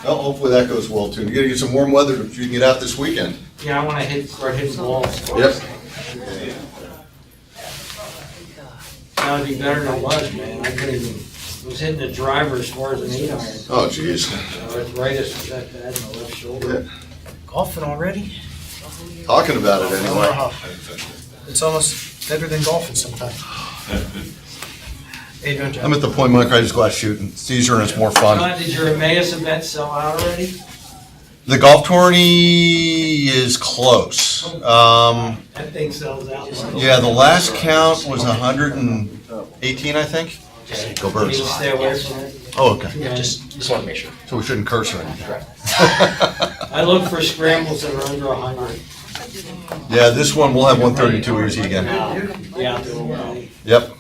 Well, hopefully that goes well too. You're gonna get some warm weather if you can get out this weekend. Yeah, I wanna start hitting balls. Yep. That would be better than it was, man. I couldn't even, was hitting the driver as far as an 8-iron. Oh, jeez. Arthritis was that bad in the left shoulder. Golfing already? Talking about it anyway. It's almost better than golfing sometimes. How you doing, John? I'm at the point, Mike, I just go out shooting. It's easier and it's more fun. John, did your Emmaus event sell out already? The golf tourney is close. That thing sells out. Yeah, the last count was 118, I think. Go You Birds. stay away from it. Oh, okay. Yeah. Just want to make sure. So we shouldn't curse or anything. I look for scrambles that are under 100. Yeah, this one, we'll have 132 easy again. Yeah, I'll do it. Yep.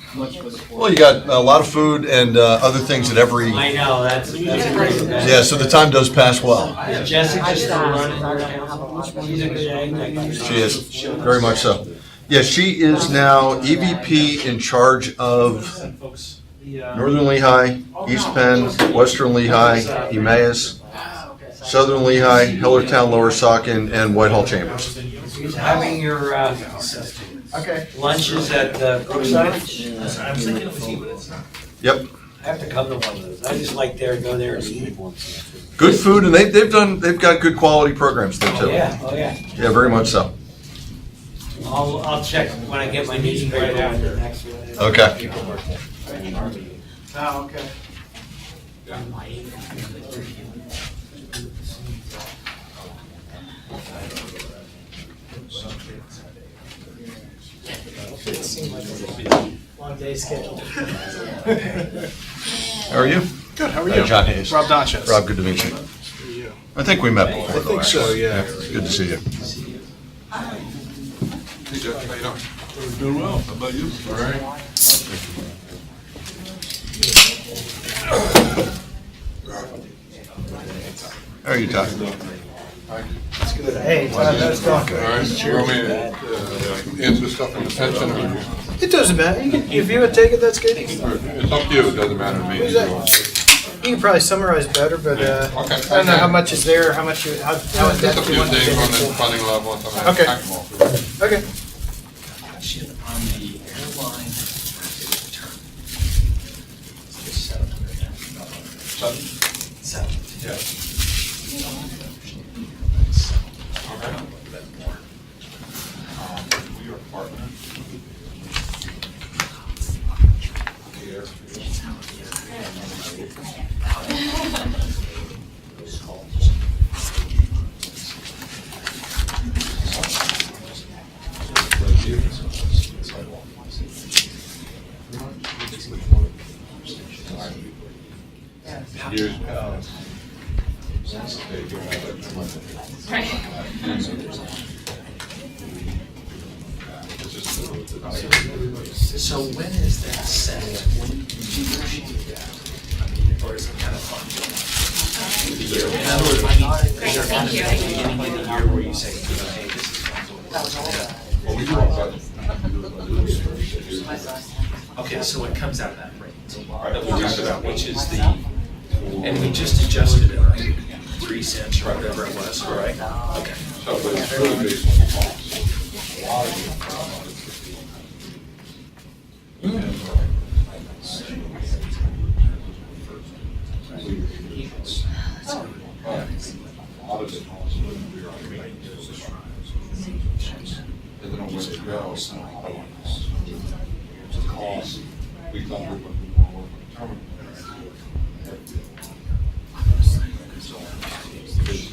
Well, you got a lot of food and other things at every, I know, that's a great event. yeah, so the time does pass well. Is Jessica still running her council? She's a good egg. She is, very much so. Yeah, she is now EVP in charge of Northern Lehigh, East Penn, Western Lehigh, Emmaus, Southern Lehigh, Hellertown, Lower Saucon, and Whitehall Chambers. She's having your lunches at Brookside? Yep, I have to come to one of those. I just like go there and eat. good food, and they've got good quality programs there Oh, too. yeah, oh, yeah. Yeah, very much so. I'll check when I get my newspaper after next one. Okay. Oh, okay. Long day scheduled. How are you? Good, how are you? John Hayes. Rob Donches. Rob, good to meet you. I think we met before. I think so, yeah. It's good to see you. Hey Jeff, how you doing? Doing well, how about you? All right. How are you, Todd? Hey, Todd, how's it going? All right, you want me to answer the stuff in the pension, or It doesn't matter. You can, if you would take it, that's good. it's up to you, it doesn't matter to me. Who's that? You can probably summarize better, but Okay. I don't know how much is there, how much you, how in Just a depth you few want to things get on the into. funding level and something. Okay. Pack them all through. Okay. Question on the airline return. Seven. Yeah. We are partners. Years past. So when is that set? When do you negotiate that? I mean, or is it kind of fun? The year. In other words, I mean, is there kind of a beginning of the year where you say, you know, hey, this is fun? Well, we do our budget. Okay, so it comes out of that rate that we Right. talked about, which is the, and we just adjusted it, right? 3 cents or whatever it was, right? Okay. So, but it's really based on the cost. They don't know where to go, so a lot of ones. The cost, we thought we were going to do more work on the terminal.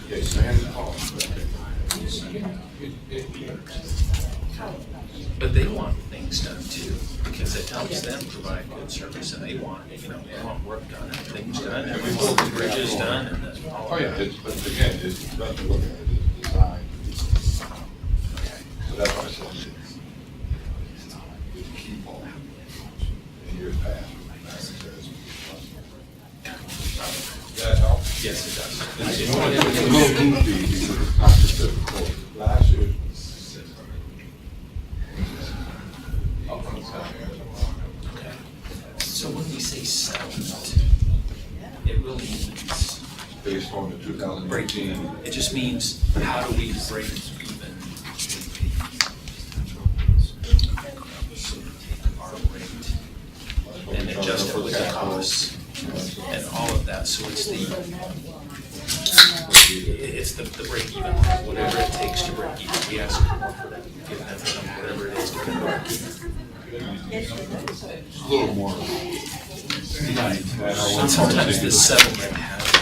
Yeah, sand cost. But they want things done too, because it helps them provide good service, and they want, you know, they want work done and things done, and we want the bridges done, and then all Oh, yeah, that. it's, but again, it's, you have to look at it as design. So that's why I said it's key part. In years past. That helps. Yes, it does. It's a little goofy because it's not specific. Last year. Okay. So when we say settlement, it really means based on the 2018. It just means, how do we break even? So take our rate and adjust it with the costs and all of that, so it's the break even, whatever it takes to break even. We ask more for them, give them whatever it is to get break even. It's a little more. Sometimes the settlement has a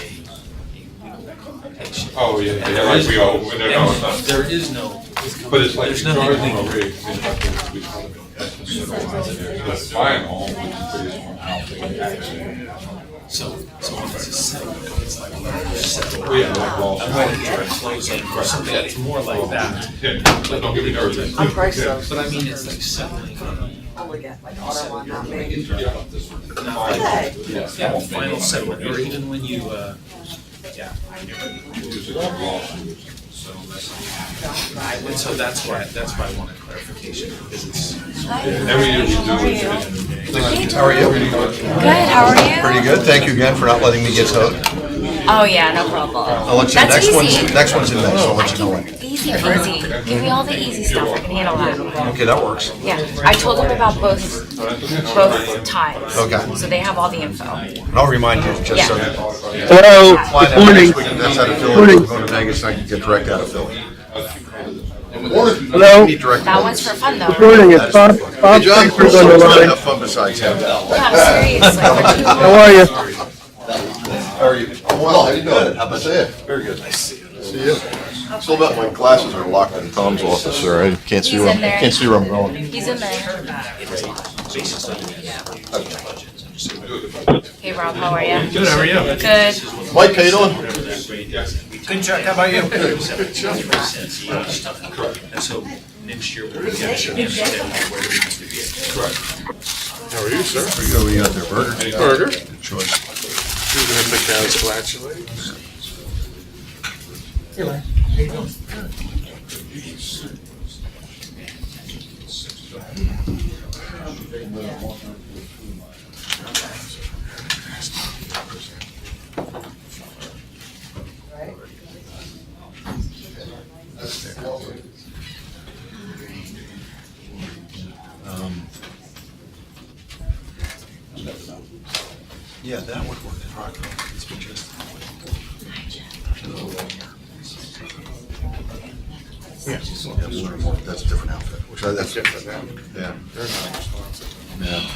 legal connotation. Oh, yeah, like we all, no, it's not. There is no, But it's like, there's you nothing charge them legal. a rate, they have to be but buying a home, which is based on how they actually. So when it's a settlement, it's like, settlement. Yeah, like law. I'm going to try to close it or something that's more like that. Yeah, don't get me nervous. I'm priceless. But I mean, it's like settling. Only get like auto one, not me. Not like, yeah, final settlement, or even when you, yeah. And so that's why I wanted clarification, because it's. Every year we do it. How are you? Good, how are you? Pretty good. Thank you again for not letting me get towed. Oh yeah, no problem. I'll let you, That's easy. next one's in May, so I'll let you know when. Easy peasy. Give me all the easy stuff, I can handle that. Okay, that works. Yeah, I told them about both times. Okay. So they have all the info. And I'll remind you, just so that. Hello, Fly down good morning. next week, if that's out of Philly, Morning. we're going to Vegas, and I can get direct out of Philly. Hello, Need direct. That one's for fun though. good morning, it's Bob John, Schaefer's on the line. have fun besides him. Yeah, I'm serious, like for 2 months. How are you? How are you? Well, how you doing? How about you? Very good. Nice to see you. Still about, my glasses are locked in Tom's office, sir. I can't see He's where in there. can't see where I'm going. He's in there. Hey Rob, how are you? Good, how are you? Good. Mike, how you doing? Good, Chuck, how about you? And so next year we'll get it again, so that where it needs to be. Correct. How are you, sir? Pretty good. What you got there, burger? Burger. Good choice. You're gonna pick out spatula. Hey, Larry. How you doing? Yeah, that would work. It's been just. Yeah, that's a different outfit. That's different now. Yeah. They're not responsive. Yeah.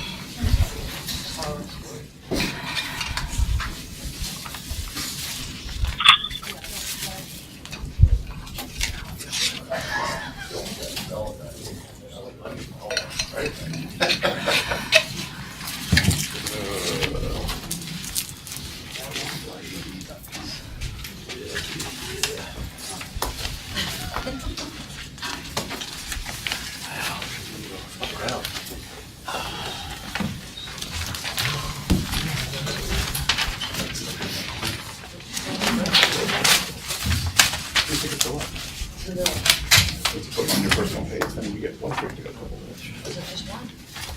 Put on your personal page, then you get one ticket to go.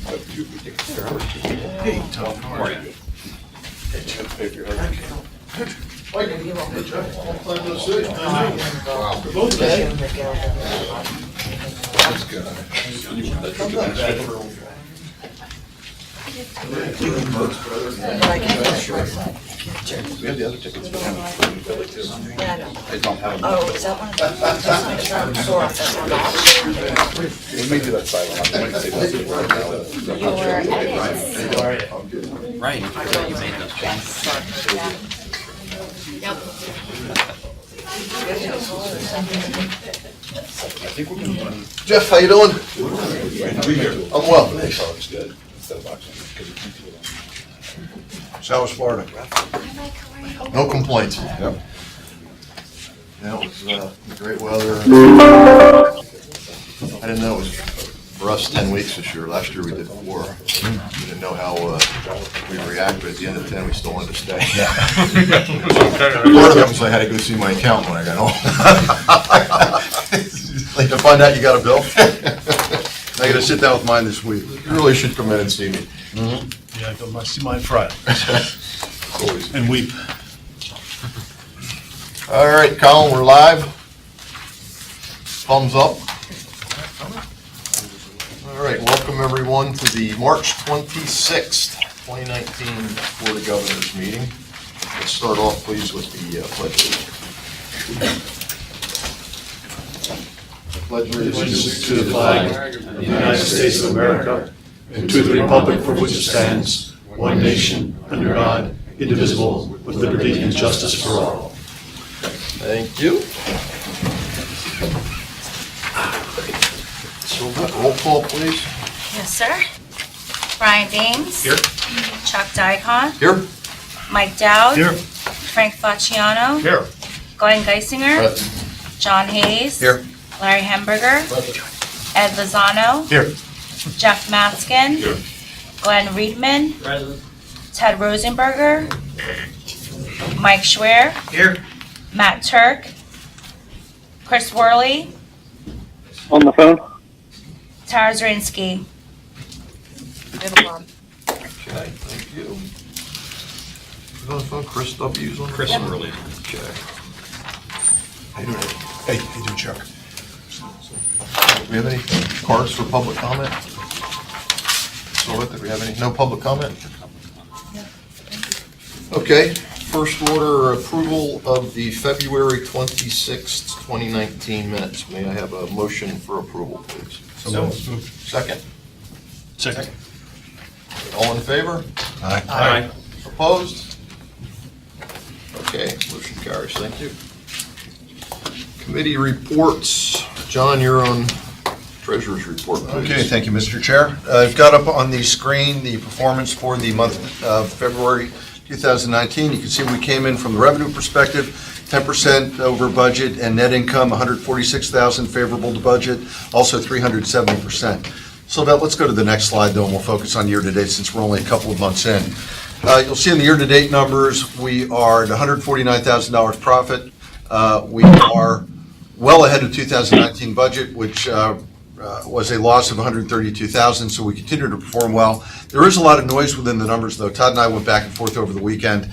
But two tickets per hour. Hey, Tom, how are you? Hey, Chip, pay for your husband. That's good. We have the other tickets, but haven't in Philly too. Yeah, I know. They don't have them. Oh, is that one of them? Just make sure I'm sure if that's on auction. We may do that silent. I might say that's it right now. Your edits. Right, you made those changes. Yep. I think we're gonna run. Jeff, how you doing? I'm well. It's good. Instead of auction, because you can't do it. So how was Florida? Hi Mike, how are you? No complaints. Yep. Yeah, it was great weather. I didn't know it was, for us, 10 weeks this year. Last year we did 4. We didn't know how we'd react, but at the end of 10, we still wanted to stay. Part of it was I had to go see my accountant when I got home. Like to find out you got a bill? I gotta sit down with mine this week. You really should come in and see me. Yeah, I go, I see mine Friday and weep. All right, Colin, we're live. Thumbs up. All right, welcome everyone to the March 26th, 2019 Board of Governors meeting. Let's start off, please, with the pledge. Pledge Allegiance to the flag of the United States of America and to the republic for which it stands, one nation, under God, indivisible, with liberty and justice for all. Thank you. So, roll call, please. Yes, sir. Brian Dames. Here. Chuck Dycon. Here. Mike Dowd. Here. Frank Facciano. Here. Glenn Geisinger. John Hayes. Here. Larry Hemberger. Ed Lozano. Here. Jeff Matskin. Here. Glenn Reedman. President. Ted Rosenberger. Mike Schwer. Here. Matt Turk. Chris Worley. On the phone? Tara Zrinsky. Okay, thank you. Who's on the phone? Chris W's on the phone? Chris Worley. Okay. How you doing? Hey, how you doing, Chuck? Do we have any cards for public comment? So what, do we have any, no public comment? Okay, first order, approval of the February 26th, 2019 minutes. May I have a motion for approval, please? Second. Second. All in favor? Aye. Opposed? Okay, motion carries. Thank you. Committee reports. John, you're on Treasurer's report, please. Okay, thank you, Mr. Chair. I've got up on the screen the performance for the month of February 2019. You can see we came in from the revenue perspective, 10% over budget, and net income, $146,000 favorable to budget, also 370%. So let's go to the next slide, though, and we'll focus on year-to-date since we're only a couple of months in. You'll see in the year-to-date numbers, we are at $149,000 profit. We are well ahead of 2019 budget, which was a loss of $132,000, so we continue to perform well. There is a lot of noise within the numbers, though. Todd and I went back and forth over the weekend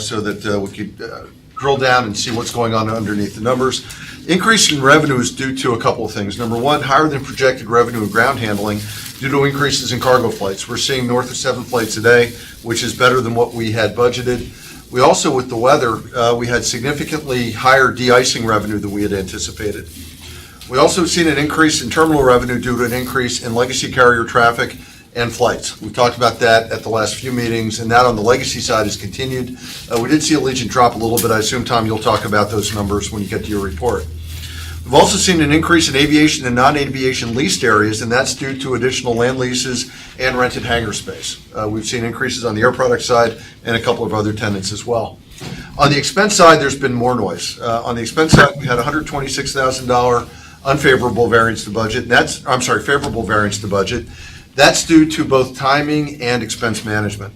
so that we could drill down and see what's going on underneath the numbers. Increase in revenue is due to a couple of things. Number one, higher than projected revenue in ground handling due to increases in cargo flights. We're seeing north of 7 flights a day, which is better than what we had budgeted. We also, with the weather, we had significantly higher de-icing revenue than we had anticipated. We also have seen an increase in terminal revenue due to an increase in legacy carrier traffic and flights. We've talked about that at the last few meetings, and that on the legacy side has continued. We did see Allegiant drop a little bit. I assume, Tom, you'll talk about those numbers when you get to your report. We've also seen an increase in aviation and non-aviation leased areas, and that's due to additional land leases and rented hangar space. We've seen increases on the air product side and a couple of other tenants as well. On the expense side, there's been more noise. On the expense side, we had $126,000 unfavorable variance to budget. Favorable variance to budget. That's due to both timing and expense management.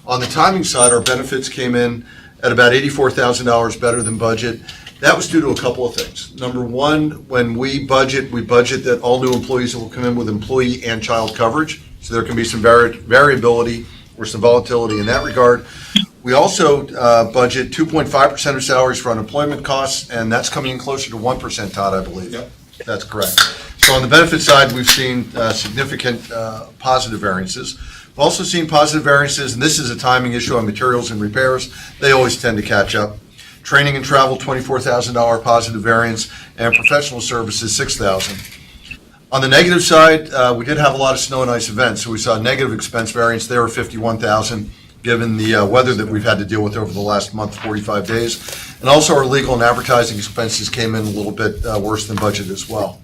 On the timing side, our benefits came in at about $84,000 better than budget. That was due to a couple of things. Number one, when we budget that all new employees will come in with employee and child coverage, so there can be some variability or some volatility in that regard. We also budget 2.5% of salaries for unemployment costs, and that's coming in closer to 1%, Todd, I believe. Yep. That's correct. So on the benefit side, we've seen significant positive variances. We've also seen positive variances, and this is a timing issue on materials and repairs. They always tend to catch up. Training and travel, $24,000 positive variance, and professional services, $6,000. On the negative side, we did have a lot of snow and ice events, so we saw negative expense variance there of $51,000, given the weather that we've had to deal with over the last month, 45 days. And also our legal and advertising expenses came in a little bit worse than budget as well.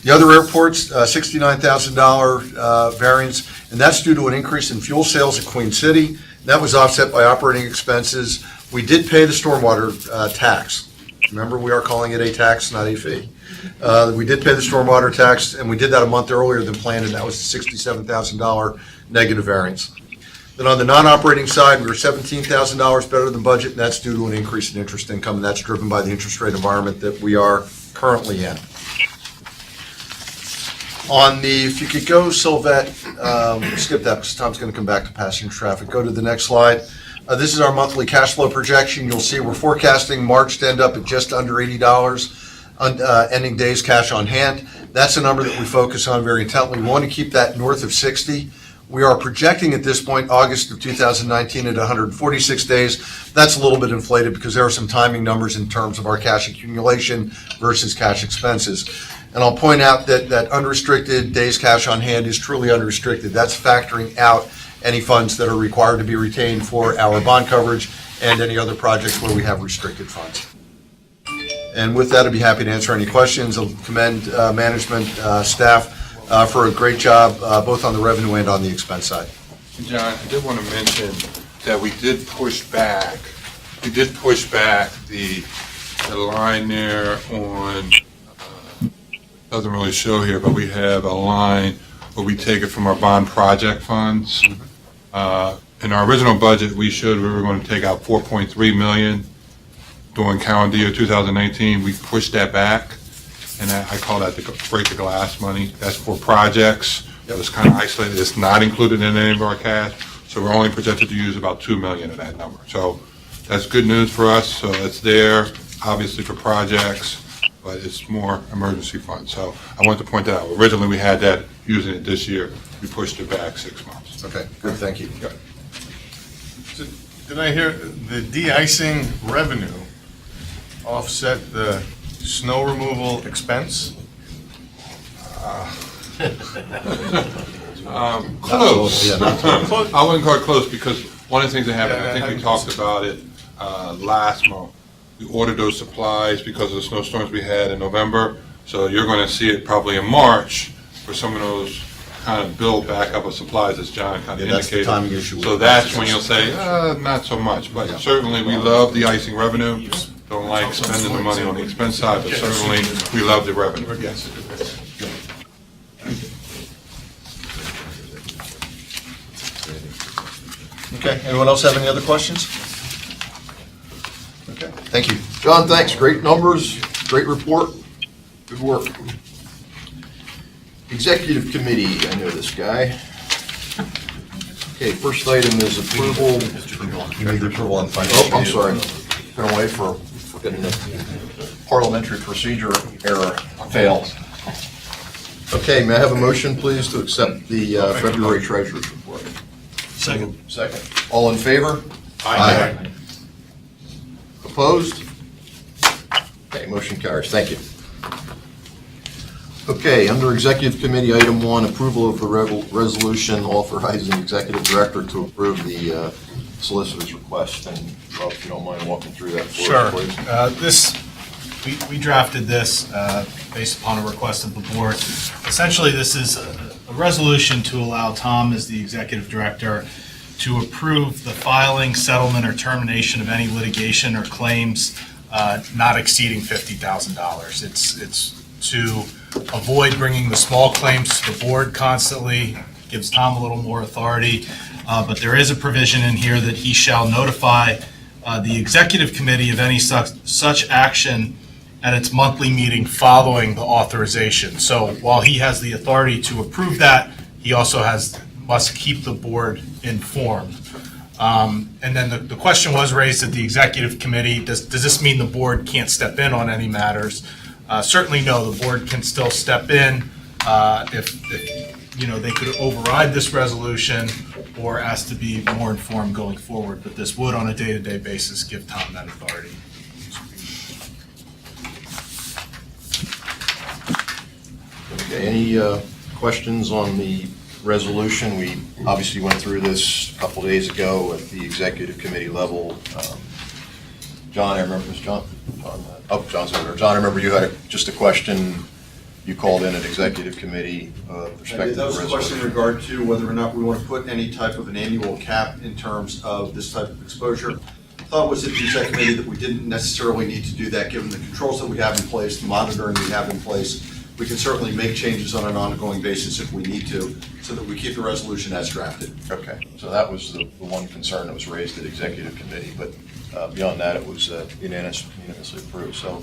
The other airports, $69,000 variance, and that's due to an increase in fuel sales at Queen City. That was offset by operating expenses. We did pay the stormwater tax. Remember, we are calling it a tax, not a fee. We did pay the stormwater tax, and we did that a month earlier than planned, and that was a $67,000 negative variance. Then on the non-operating side, we were $17,000 better than budget, and that's due to an increase in interest income, and that's driven by the interest rate environment that we are currently in. If you could go, Sylvette, skip that because Tom's going to come back to passenger traffic. Go to the next slide. This is our monthly cash flow projection. You'll see we're forecasting March to end up at just under $80 ending days cash on hand. That's a number that we focus on very intently. We want to keep that north of 60. We are projecting at this point August of 2019 at 146 days. That's a little bit inflated because there are some timing numbers in terms of our cash accumulation versus cash expenses. And I'll point out that unrestricted days cash on hand is truly unrestricted. That's factoring out any funds that are required to be retained for our bond coverage and any other projects where we have restricted funds. And with that, I'd be happy to answer any questions. I'll commend management, staff for a great job, both on the revenue and on the expense side. John, I did want to mention that we did push back the line there on, doesn't really show here, but we have a line where we take it from our bond project funds. In our original budget, we were going to take out $4.3 million during calendar year 2019. We pushed that back, and I call that the break the glass money. That's for projects. It was kind of isolated. It's not included in any of our cash, so we're only projected to use about $2 million of that number. So that's good news for us. So it's there, obviously, for projects, but it's more emergency funds. So I wanted to point that out. Originally, we had that using it this year. We pushed it back 6 months. Okay, good, thank you. Did I hear the de-icing revenue offset the snow removal expense? Close. Yeah, not totally. I wouldn't call it close because one of the things that happened, Yeah, I think we haven't- talked about it last month. We ordered those supplies because of the snowstorms we had in November. So you're going to see it probably in March for some of those kind of build back up of supplies, as John kind of Yeah, that's the indicated. timing issue. So that's when you'll say, not so much. But certainly we love the icing revenue. Don't like spending the money on the expense side, but certainly we love the revenue. Yes. Okay, anyone else have any other questions? Okay, thank you. John, thanks. Great numbers, great report. Good work. Executive Committee, I know this guy. Okay, first item is approval. You need the approval on Oh, financial. I'm sorry. Been away for getting the parliamentary procedure error failed. Okay, may I have a motion, please, to accept the February Treasurer's Report? Second. Second. All in favor? Aye. Opposed? Okay, motion carries. Thank you. Okay, under Executive Committee, item 1, approval of the resolution authorizing the Executive Director to approve the solicitor's request. And Rob, if you don't mind walking through that for Sure. us, please. We drafted this based upon a request of the board. Essentially, this is a resolution to allow Tom, as the executive director, to approve the filing, settlement, or termination of any litigation or claims not exceeding $50,000. It's to avoid bringing the small claims to the board constantly, gives Tom a little more authority, but there is a provision in here that he shall notify the executive committee of any such action at its monthly meeting following the authorization. So while he has the authority to approve that, he also must keep the board informed. And then the question was raised at the executive committee, does this mean the board can't step in on any matters? Certainly no, the board can still step in if they could override this resolution or ask to be more informed going forward, but this would on a day-to-day basis give Tom that authority. Okay, any questions on the resolution? We obviously went through this a couple days ago at the executive committee level. John, I remember, was John? John's over there. John, I remember you had just a question you called in at executive committee with respect to the That was a question in resolution. regard to whether or not we want to put any type of an annual cap in terms of this type of exposure. Thought was at the exec committee that we didn't necessarily need to do that, given the controls that we have in place, the monitoring we have in place. We can certainly make changes on an ongoing basis if we need to, so that we keep the resolution as drafted. Okay, so that was the one concern that was raised at executive committee, but beyond that, it was unanimously approved. So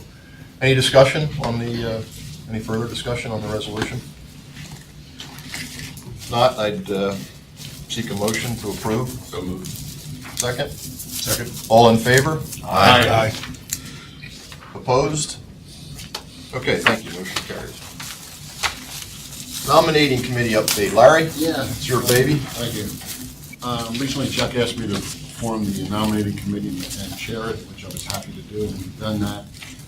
any discussion on any further discussion on the resolution? If not, I'd seek a motion to approve. So moved. Second? Second. All in favor? Aye. Opposed? Okay, thank you, motion carries. Nominating committee update. Larry? Yeah. It's your baby. Thank you. Recently, Chuck asked me to form the nominating committee and chair it, which I was happy to do, and we've done that.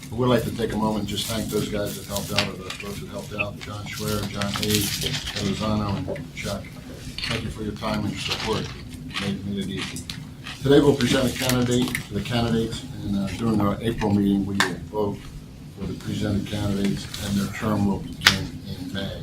I would like to take a moment and just thank those guys that helped out, or those folks that helped out, John Schwer, John Hayes, Ed Lozano, and Chuck. Thank you for your time and your support. Made it easy. Today, we'll present a candidate to the candidates, and during our April meeting, we will vote for the presented candidates, and their term will begin in May.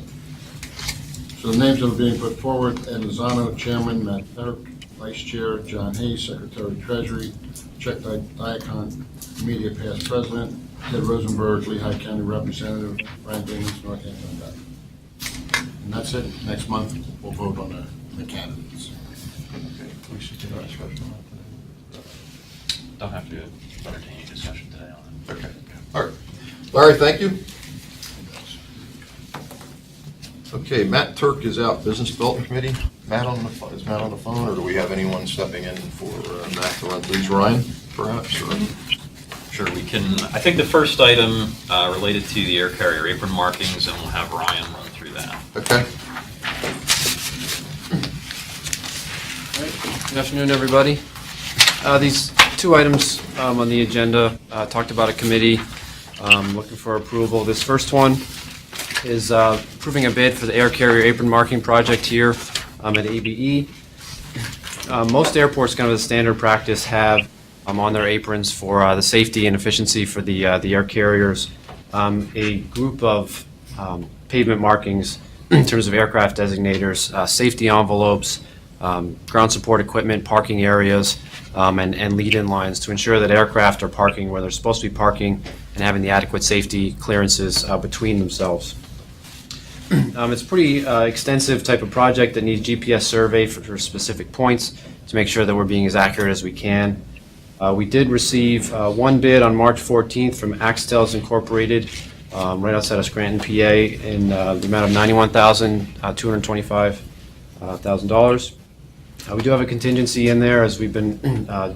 So the names that are being put forward: Ed Lozano, Chairman; Matt Turk, Vice Chair; John Hayes, Secretary Treasury; Chuck Diacon, Immediate Past President; Ted Rosenberg, Lehigh County Representative; Brian Daniels, Northampton Rep. And that's it. Next month, we'll vote on the candidates. We should take our discussion on Don't have to entertain any discussion today on it. that. Okay. All right. Larry, thank you. Okay, Matt Turk is out, Business Development Committee. Matt is Matt on the phone, or do we have anyone stepping in for Matt to run these? Ryan, perhaps? Or? Sure, we can. I think the first item related to the air carrier apron markings, and we'll have Ryan run through that. Okay. Good afternoon, everybody. These two items on the agenda talked about a committee looking for approval. This first one is approving a bid for the air carrier apron marking project here at ABE. Most airports, kind of the standard practice, have on their aprons for the safety and efficiency for the air carriers a group of pavement markings in terms of aircraft designators, safety envelopes, ground support equipment, parking areas, and lead-in lines to ensure that aircraft are parking where they're supposed to be parking and having the adequate safety clearances between themselves. It's a pretty extensive type of project that needs GPS survey for specific points to make sure that we're being as accurate as we can. We did receive one bid on March 14th from Axtels Incorporated, right outside of Scranton, PA, in the amount of $91,225,000. We do have a contingency in there, as we've been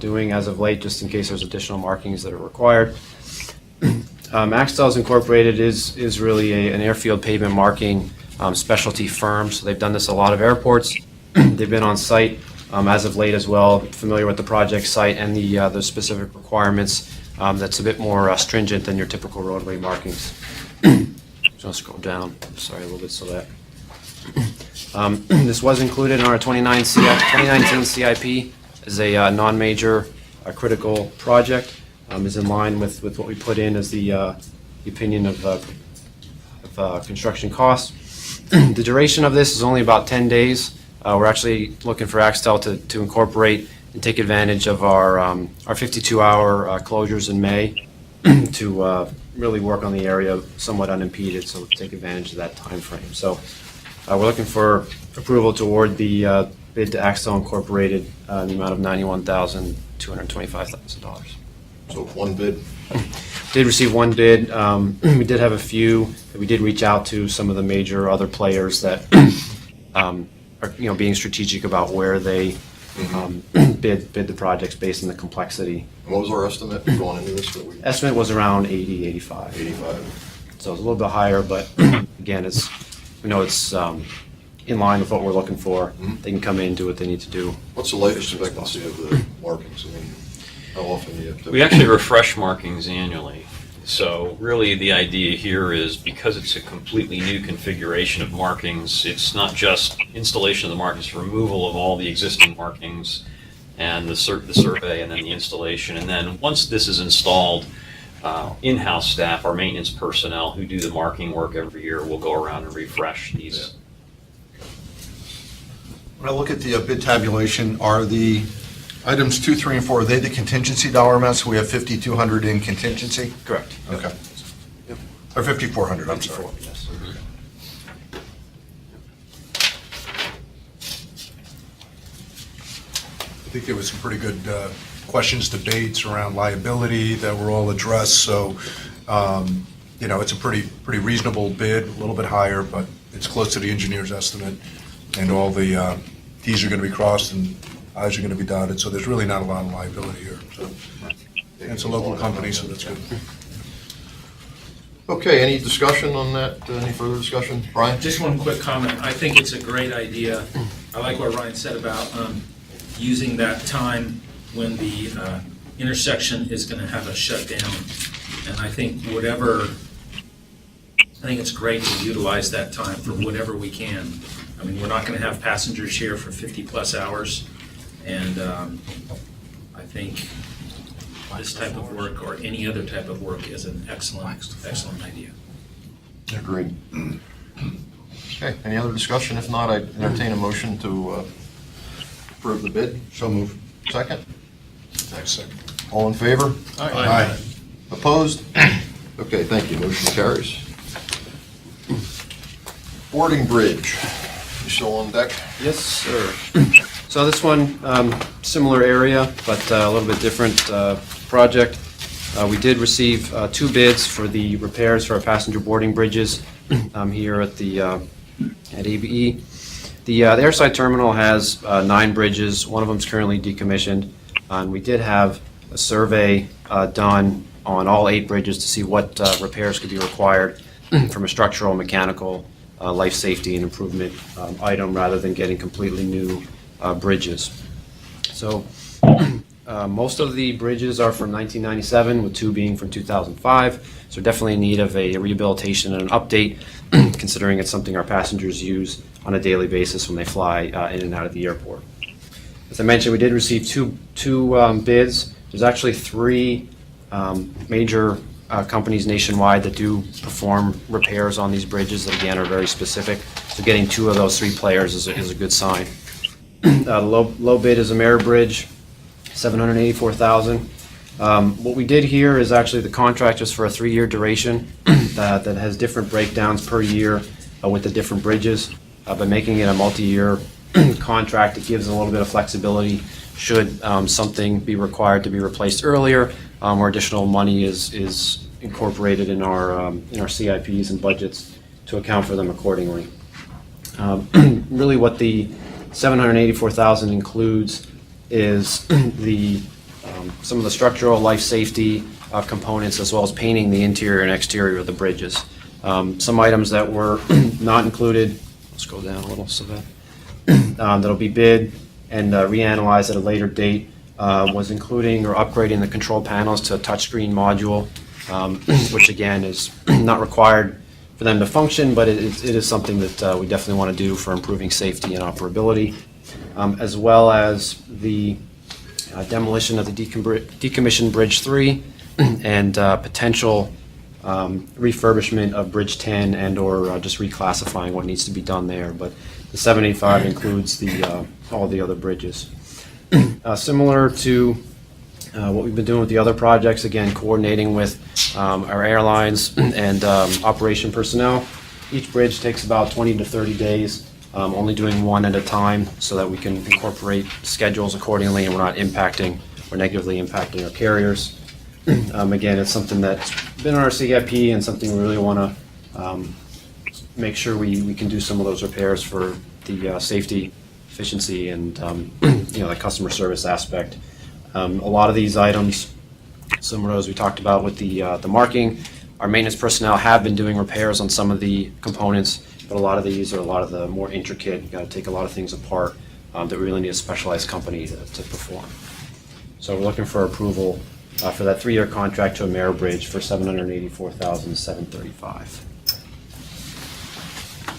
doing as of late, just in case there's additional markings that are required. Axtels Incorporated is really an airfield pavement marking specialty firm, so they've done this at a lot of airports. They've been on site as of late as well, familiar with the project site and the specific requirements. That's a bit more stringent than your typical roadway markings. Just want to scroll down, sorry, a little bit so that. This was included in our 2019 CIP as a non-major critical project. Is in line with what we put in as the opinion of construction costs. The duration of this is only about 10 days. We're actually looking for Axtel to incorporate and take advantage of our 52-hour closures in May to really work on the area somewhat unimpeded, so take advantage of that time frame. So we're looking for approval to award the bid to Axtel Incorporated in the amount of $91,225,000. So one bid. Did receive one bid. We did have a few. We did reach out to some of the major other players that are, being strategic about where they bid the projects based on the complexity. And what was our estimate going into this? Estimate was around 80, 85. 85. So it's a little bit higher, but again, it's in line with what we're looking for. They can come in and do what they need to do. What's the life expectancy of the markings? I mean, how often do you have to? We actually refresh markings annually. So really the idea here is, because it's a completely new configuration of markings, it's not just installation of the markings, removal of all the existing markings and the survey and then the installation. And then once this is installed, in-house staff, our maintenance personnel who do the marking work every year, will go around and refresh these. When I look at the bid tabulation, are the items 2, 3, and 4, are they the contingency dollar amounts? We have 5,200 in contingency? Correct. Okay. Or 5,400, I'm sorry. Yes. I think there was some pretty good questions, debates around liability that were all addressed, so, it's a pretty reasonable bid, a little bit higher, but it's close to the engineer's estimate, and all the T's are going to be crossed and I's are going to be dotted, so there's really not a lot of liability here. So, and it's a local company, so that's good. Okay, any discussion on that? Any further discussion? Brian? Just one quick comment. I think it's a great idea. I like what Ryan said about using that time when the intersection is going to have a shutdown. And I think it's great to utilize that time for whatever we can. I mean, we're not going to have passengers here for 50-plus hours. And I think this type of work or any other type of work is an excellent idea. Agreed. Okay, any other discussion? If not, I entertain a motion to approve the bid. So move. Second? Second. All in favor? Aye. Opposed? Okay, thank you. Motion carries. Boarding bridge. You still on deck? Yes, sir. So this one, similar area, but a little bit different project. We did receive 2 bids for the repairs for our passenger boarding bridges here at ABE. The airside terminal has 9 bridges. One of them is currently decommissioned. And we did have a survey done on all 8 bridges to see what repairs could be required from a structural, mechanical, life safety and improvement item rather than getting completely new bridges. So most of the bridges are from 1997, with 2 being from 2005. So definitely in need of a rehabilitation and an update, considering it's something our passengers use on a daily basis when they fly in and out of the airport. As I mentioned, we did receive two bids. There's actually 3 major companies nationwide that do perform repairs on these bridges that, again, are very specific. So getting 2 of those 3 players is a good sign. The low bid is Ameribridge, $784,000. What we did here is actually the contract is for a 3-year duration that has different breakdowns per year with the different bridges. By making it a multi-year contract, it gives a little bit of flexibility should something be required to be replaced earlier, or additional money is incorporated in our CIPs and budgets to account for them accordingly. Really what the $784,000 includes is some of the structural life safety components, as well as painting the interior and exterior of the bridges. Some items that were not included, let's go down a little so that that'll be bid and reanalyzed at a later date, was including or upgrading the control panels to a touchscreen module, which again is not required for them to function, but it is something that we definitely want to do for improving safety and operability, as well as the demolition of the decommissioned Bridge 3 and potential refurbishment of Bridge 10 and or just reclassifying what needs to be done there. But the 785 includes all the other bridges. Similar to what we've been doing with the other projects, again, coordinating with our airlines and operation personnel. Each bridge takes about 20 to 30 days, only doing one at a time so that we can incorporate schedules accordingly and we're not impacting or negatively impacting our carriers. Again, it's something that's been on our CIP and something we really want to make sure we can do some of those repairs for the safety, efficiency, and the customer service aspect. A lot of these items, similar as we talked about with the marking, our maintenance personnel have been doing repairs on some of the components, but a lot of these are a lot of the more intricate. You got to take a lot of things apart that we really need a specialized company to perform. So we're looking for approval for that 3-year contract to Ameribridge for $784,735.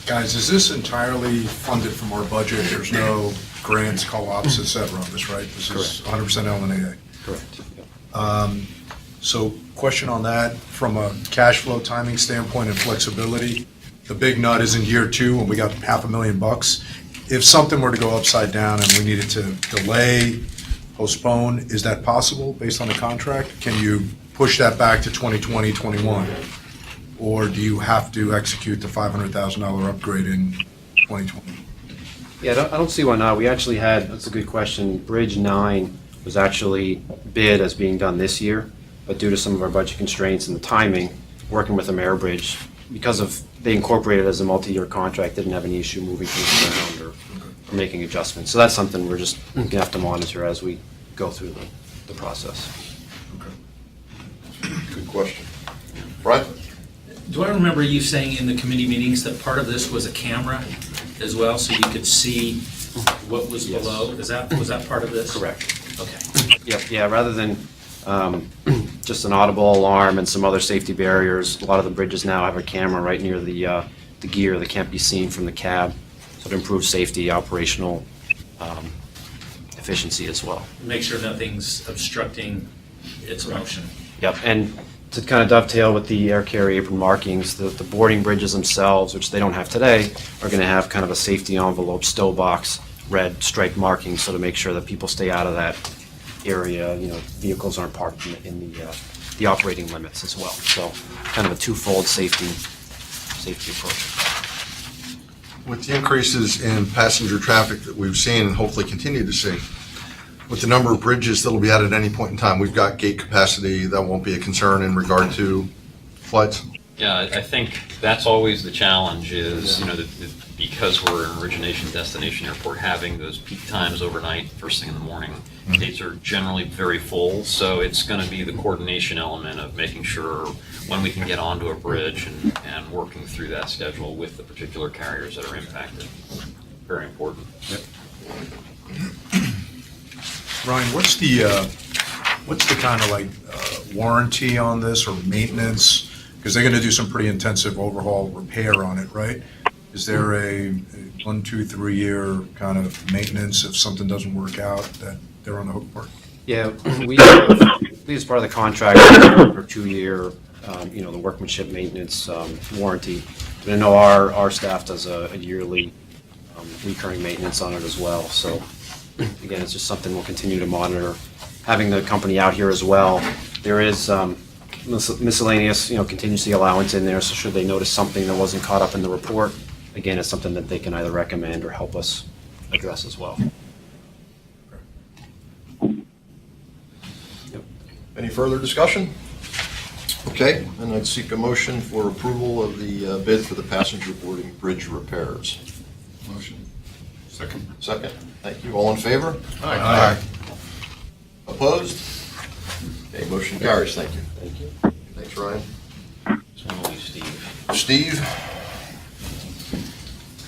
Guys, is this entirely funded from our budget? There's no grants, co-ops, et cetera on this, right? This is 100% LNAA. Correct. So question on that, from a cash flow timing standpoint and flexibility, the big nut is in year 2 when we got $500,000. If something were to go upside down and we needed to delay, postpone, is that possible based on the contract? Can you push that back to 2020, 21? Or do you have to execute the $500,000 upgrade in 2020? Yeah, I don't see why not. We actually had, that's a good question, Bridge 9 was actually bid as being done this year, but due to some of our budget constraints and the timing, working with Ameribridge, because of they incorporated it as a multi-year contract, didn't have any issue moving things around or making adjustments. So that's something we're just going to have to monitor as we go through the process. Good question. Brian? Do I remember you saying in the committee meetings that part of this was a camera as well, so you could see what was Yes. below? Was that part of this? Correct. Okay. Yep, yeah, rather than just an audible alarm and some other safety barriers, a lot of the bridges now have a camera right near the gear that can't be seen from the cab, so it improves safety, operational efficiency as well. Make sure nothing's obstructing its motion. Yep, and to kind of dovetail with the air carrier apron markings, the boarding bridges themselves, which they don't have today, are going to have kind of a safety envelope, stow box, red striped markings, so to make sure that people stay out of that area, vehicles aren't parked in the operating limits as well. So kind of a twofold safety approach. With the increases in passenger traffic that we've seen and hopefully continue to see, with the number of bridges that'll be added at any point in time, we've got gate capacity. That won't be a concern in regard to flights. Yeah, I think that's always the challenge is, because we're an origination destination airport, having those peak times overnight, first thing in the morning, gates are generally very full. So it's going to be the coordination element of making sure when we can get onto a bridge and working through that schedule with the particular carriers that are impacted. Very important. Yep. Ryan, what's the kind of warranty on this or maintenance? Because they're going to do some pretty intensive overhaul repair on it, right? Is there a 1, 2, 3 year kind of maintenance if something doesn't work out that they're on the hook for? Yeah, we believe as part of the contract for 2-year, the workmanship maintenance warranty. But I know our staff does a yearly recurring maintenance on it as well. So again, it's just something we'll continue to monitor. Having the company out here as well, there is miscellaneous, contingency allowance in there. So should they notice something that wasn't caught up in the report, again, it's something that they can either recommend or help us address as well. Any further discussion? Okay, and I'd seek a motion for approval of the bid for the passenger boarding bridge repairs. Motion. Second. Second. Thank you. All in favor? Aye. Opposed? Okay, motion carries. Thank you. Thank you. Thanks, Ryan. Steve. Steve,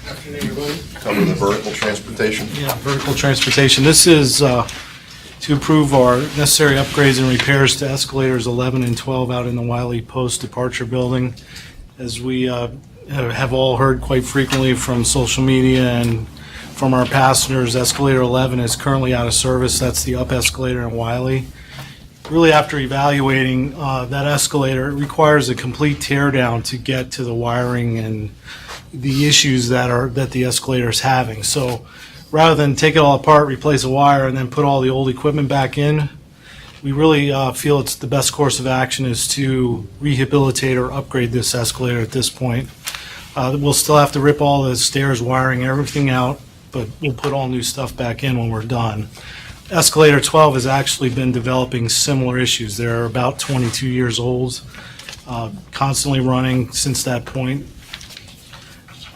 Afternoon, everybody. cover the vertical transportation. Yeah, vertical transportation. This is to approve our necessary upgrades and repairs to escalators 11 and 12 out in the Wiley Post Departure Building. As we have all heard quite frequently from social media and from our passengers, escalator 11 is currently out of service. That's the up escalator in Wiley. Really, after evaluating that escalator, it requires a complete tear down to get to the wiring and the issues that the escalator is having. So rather than take it all apart, replace a wire, and then put all the old equipment back in, we really feel it's the best course of action is to rehabilitate or upgrade this escalator at this point. We'll still have to rip all the stairs, wiring, everything out, but we'll put all new stuff back in when we're done. Escalator 12 has actually been developing similar issues. They're about 22 years old, constantly running since that point.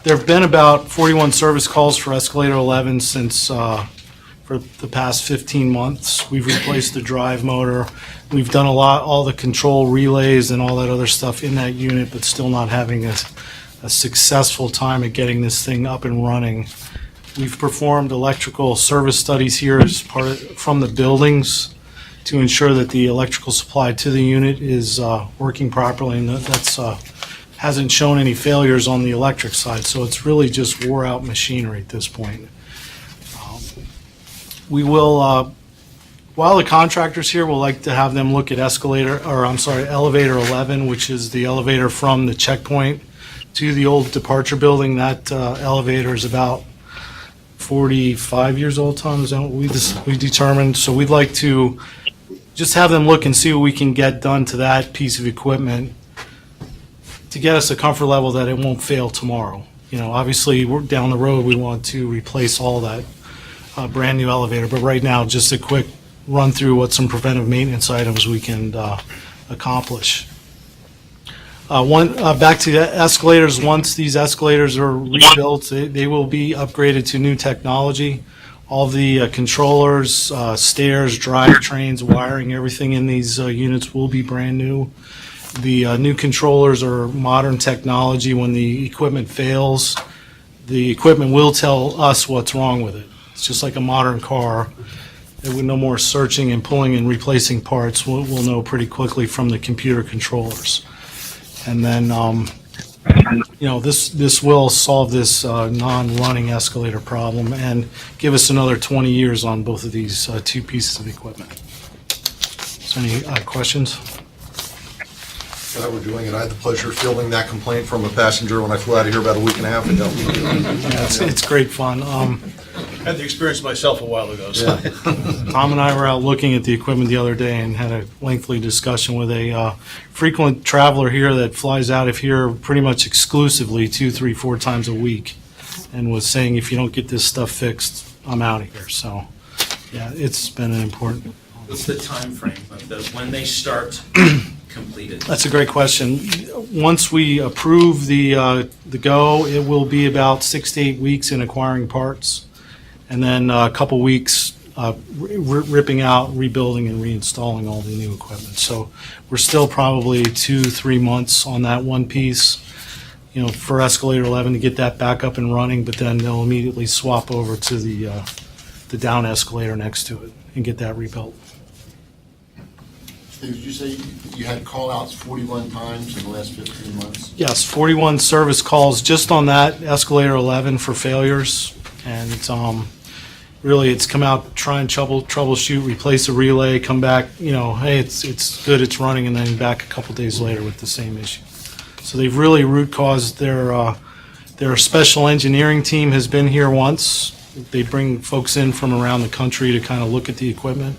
There have been about 41 service calls for escalator 11 since for the past 15 months. We've replaced the drive motor. We've done all the control relays and all that other stuff in that unit, but still not having a successful time at getting this thing up and running. We've performed electrical service studies here as from the buildings to ensure that the electrical supply to the unit is working properly, and that's hasn't shown any failures on the electric side. So it's really just wore out machinery at this point. We will, while the contractor's here, we'll like to have them look at elevator 11, which is the elevator from the checkpoint to the old departure building. That elevator is about 45 years old, Tom, is that what we determined? So we'd like to just have them look and see what we can get done to that piece of equipment to get us a comfort level that it won't fail tomorrow. Obviously, we're down the road, we want to replace all that brand new elevator, but right now, just a quick run through what some preventive maintenance items we can accomplish. Back to the escalators, once these escalators are rebuilt, they will be upgraded to new technology. All the controllers, stairs, drivetrains, wiring, everything in these units will be brand new. The new controllers are modern technology. When the equipment fails, the equipment will tell us what's wrong with it. It's just like a modern car. There will no more searching and pulling and replacing parts. We'll know pretty quickly from the computer controllers. And then, this will solve this non-running escalator problem and give us another 20 years on both of these two pieces of equipment. Is there any questions? While we're doing it, I had the pleasure of fielding that complaint from a passenger when I flew out of here about a week and a half ago. Yeah, it's great fun. I had the experience myself a while ago, so. Tom and I were out looking at the equipment the other day and had a lengthy discussion with a frequent traveler here that flies out of here pretty much exclusively 2, 3, 4 times a week, and was saying, if you don't get this stuff fixed, I'm out of here. So, yeah, it's been an important. What's the time frame of those, when they start completed? That's a great question. Once we approve the go, it will be about 6 to 8 weeks in acquiring parts, and then a couple weeks ripping out, rebuilding, and reinstalling all the new equipment. So we're still probably 2-3 months on that one piece, for escalator 11 to get that back up and running, but then they'll immediately swap over to the down escalator next to it and get that rebuilt. Steve, did you say you had call-outs 41 times in the last 15 months? Yes, 41 service calls just on that escalator 11 for failures, and really it's come out, try and troubleshoot, replace a relay, come back, hey, it's good, it's running, and then back a couple days later with the same issue. So they've really root caused their special engineering team has been here once. They bring folks in from around the country to kind of look at the equipment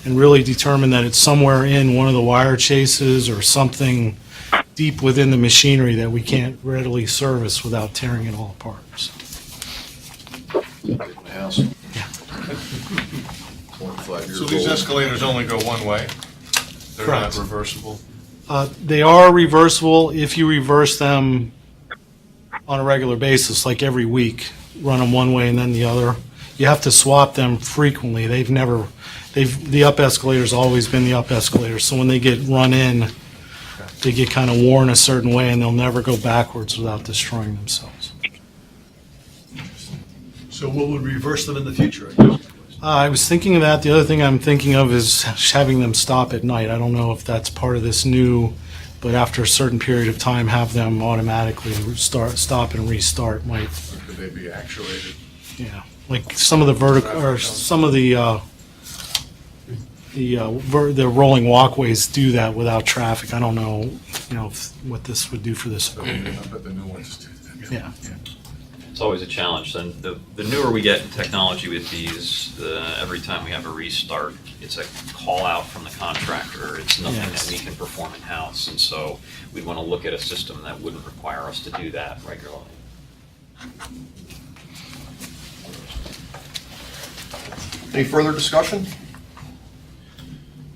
and really determine that it's somewhere in one of the wire chases or something deep within the machinery that we can't readily service without tearing it all apart. So. House. Yeah. 25 years So these old. escalators only go one way? They're Correct. not reversible? They are reversible if you reverse them on a regular basis, like every week, run them one way and then the other. You have to swap them frequently. The up escalator's always been the up escalator, so when they get run in, they get kind of worn a certain way and they'll never go backwards without destroying themselves. So what would reverse them in the future, I guess? I was thinking of that. The other thing I'm thinking of is having them stop at night. I don't know if that's part of this new, but after a certain period of time, have them automatically stop and restart might. Or could they be actuated? Yeah, like some of the vertical or some of the rolling walkways do that without traffic. I don't know, what this would do for this. I bet the new ones do that. Yeah. It's always a challenge. And the newer we get in technology with these, every time we have a restart, it's a call out from the contractor. It's nothing that we can perform in-house. And so we'd want to look at a system that wouldn't require us to do that regularly. Any further discussion?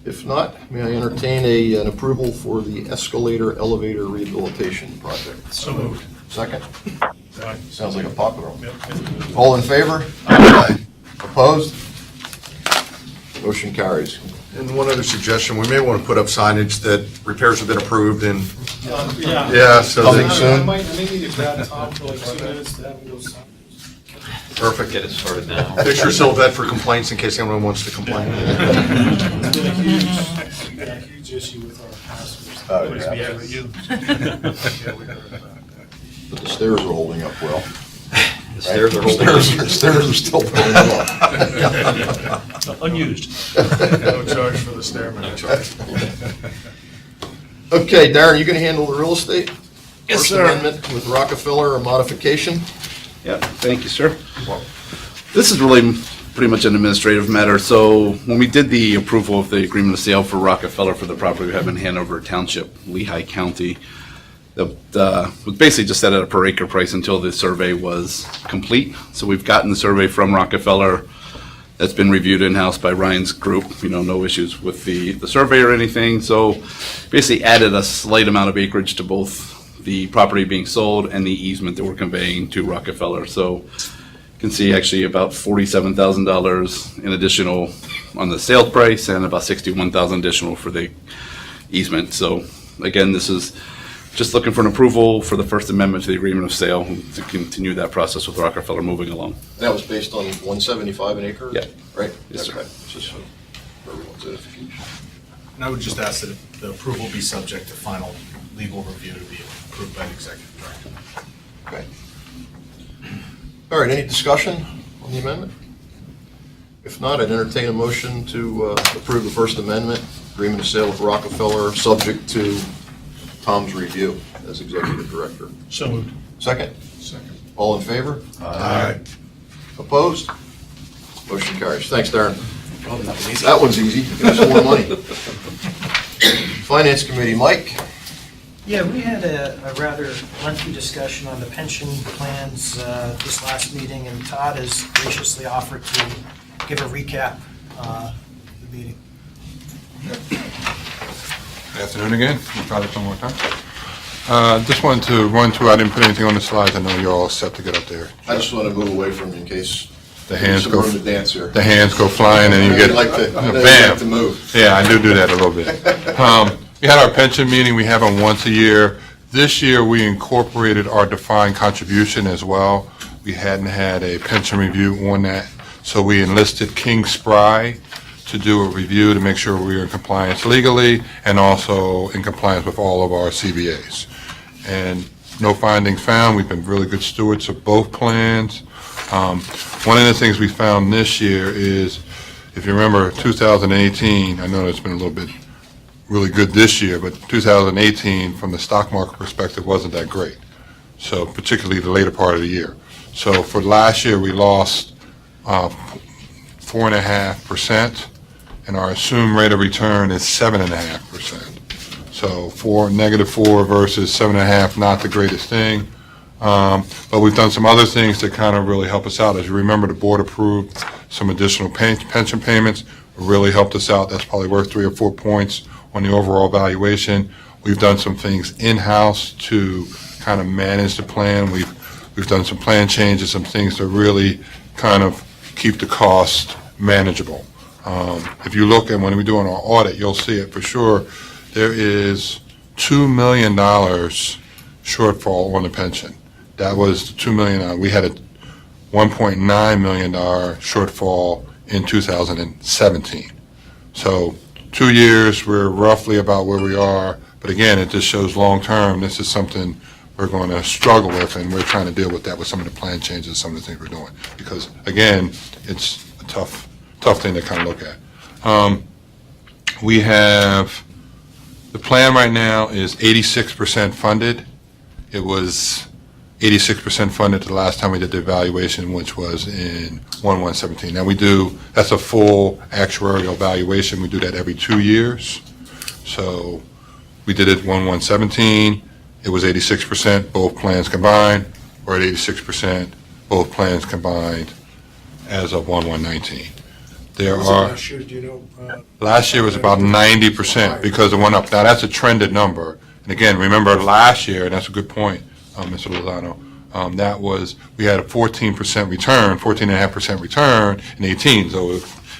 If not, may I entertain an approval for the escalator elevator rehabilitation project? So moved. Second? Aye. Sounds like a popular one. Yep. All in favor? Aye. Opposed? Motion carries. And one other suggestion, we may want to put up signage that repairs have been approved and, yeah, so Coming they soon. I may need to grab Tom for like 2 minutes to have him go sign. perfect. Get it started now. Picture Sylvette for complaints in case anyone wants to complain. It's been a huge issue with our passengers. Oh, Yeah, but you. Yeah, we heard about that. But the stairs are holding up well. The stairs are holding. Stairs are still holding up. Unused. No charge for the stairman. No charge. Okay, Darren, you gonna handle the real estate? Yes, First sir. Amendment with Rockefeller, a modification? Yeah, thank you, sir. This is really pretty much an administrative matter. So when we did the approval of the agreement of sale for Rockefeller for the property we have in Hanover Township, Lehigh County, was basically just set at a per acre price until the survey was complete. So we've gotten the survey from Rockefeller. That's been reviewed in-house by Ryan's group, no issues with the survey or anything. So basically added a slight amount of acreage to both the property being sold and the easement that we're conveying to Rockefeller. So you can see actually about $47,000 in additional on the sale price and about $61,000 additional for the easement. So again, this is just looking for an approval for the First Amendment to the agreement of sale to continue that process with Rockefeller moving along. That was based on 175 an acre? Yeah. Right? Yes, sir. Okay. Just so everyone's edification. And I would just ask that the approval be subject to final legal review to be approved by the executive director. Okay. All right, any discussion on the amendment? If not, I'd entertain a motion to approve the First Amendment, agreement of sale of Rockefeller, subject to Tom's review as executive director. So moved. Second? Second. All in favor? Aye. Opposed? Motion carries. Thanks, Darren. That one's easy. Give us more money. Finance Committee, Mike? Yeah, we had a rather lengthy discussion on the pension plans this last meeting, and Todd has graciously offered to give a recap of the meeting. Good afternoon again. We'll try this one more time. Just wanted to run through, I didn't put anything on the slides. I know you're all set to get up there. I just want to move away from you in case The hands some go, room to dance here. the hands go flying and you get, I'd like to, I know you'd bam. like to move. Yeah, I do that a little bit. We had our pension meeting, we have them once a year. This year, we incorporated our defined contribution as well. We hadn't had a pension review on that, so we enlisted King Spry to do a review to make sure we were in compliance legally and also in compliance with all of our CBAs. And no findings found. We've been really good stewards of both plans. One of the things we found this year is, if you remember 2018, I know it's been a little bit really good this year, but 2018, from the stock market perspective, wasn't that great. So particularly the later part of the year. So for last year, we lost 4.5%, and our assumed rate of return is 7.5%. So -4 versus 7.5, not the greatest thing. But we've done some other things that kind of really help us out. As you remember, the board approved some additional pension payments. It really helped us out. That's probably worth 3 or 4 points on the overall valuation. We've done some things in-house to kind of manage the plan. We've done some plan changes, some things to really kind of keep the cost manageable. If you look at when we're doing our audit, you'll see it for sure. There is $2 million shortfall on the pension. That was the $2 million. We had a $1.9 million shortfall in 2017. So 2 years, we're roughly about where we are. But again, it just shows long-term, this is something we're going to struggle with, and we're trying to deal with that with some of the plan changes, some of the things we're doing. Because again, it's a tough thing to kind of look at. We have, the plan right now is 86% funded. It was 86% funded the last time we did the evaluation, which was in 1/1/17. Now that's a full actuarial evaluation. We do that every 2 years. So we did it 1/1/17. It was 86%, both plans combined. We're at 86%, both plans combined as of 1/1/19. There Was it are, last year, do you know? last year was about 90% because it went up. Now, that's a trended number. And again, remember last year, and that's a good point, Mr. Lozano, that was, we had a 14% return, 14.5% return in 18. So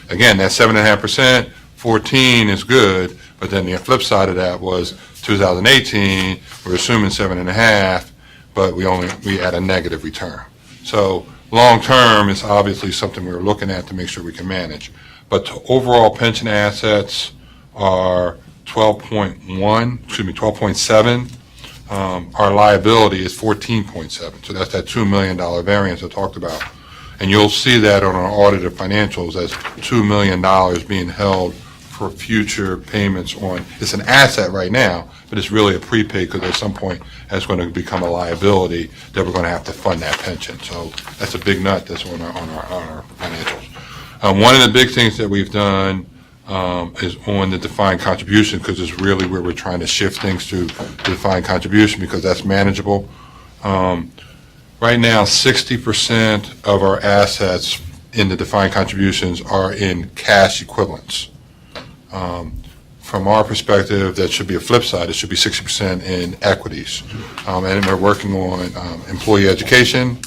again, that 7.5%, 14 is good, but then the flip side of that was 2018, we're assuming 7.5, but we had a negative return. So long-term is obviously something we're looking at to make sure we can manage. But the overall pension assets are 12.7. Our liability is 14.7, so that's that $2 million variance I talked about. And you'll see that on our audited financials as $2 million being held for future payments on, it's an asset right now, but it's really a prepaid because at some point that's going to become a liability that we're going to have to fund that pension. So that's a big nut that's on our financials. One of the big things that we've done is on the defined contribution, because it's really where we're trying to shift things to defined contribution because that's manageable. Right now, 60% of our assets in the defined contributions are in cash equivalents. From our perspective, that should be a flip side. It should be 60% in equities. And we're working on employee education,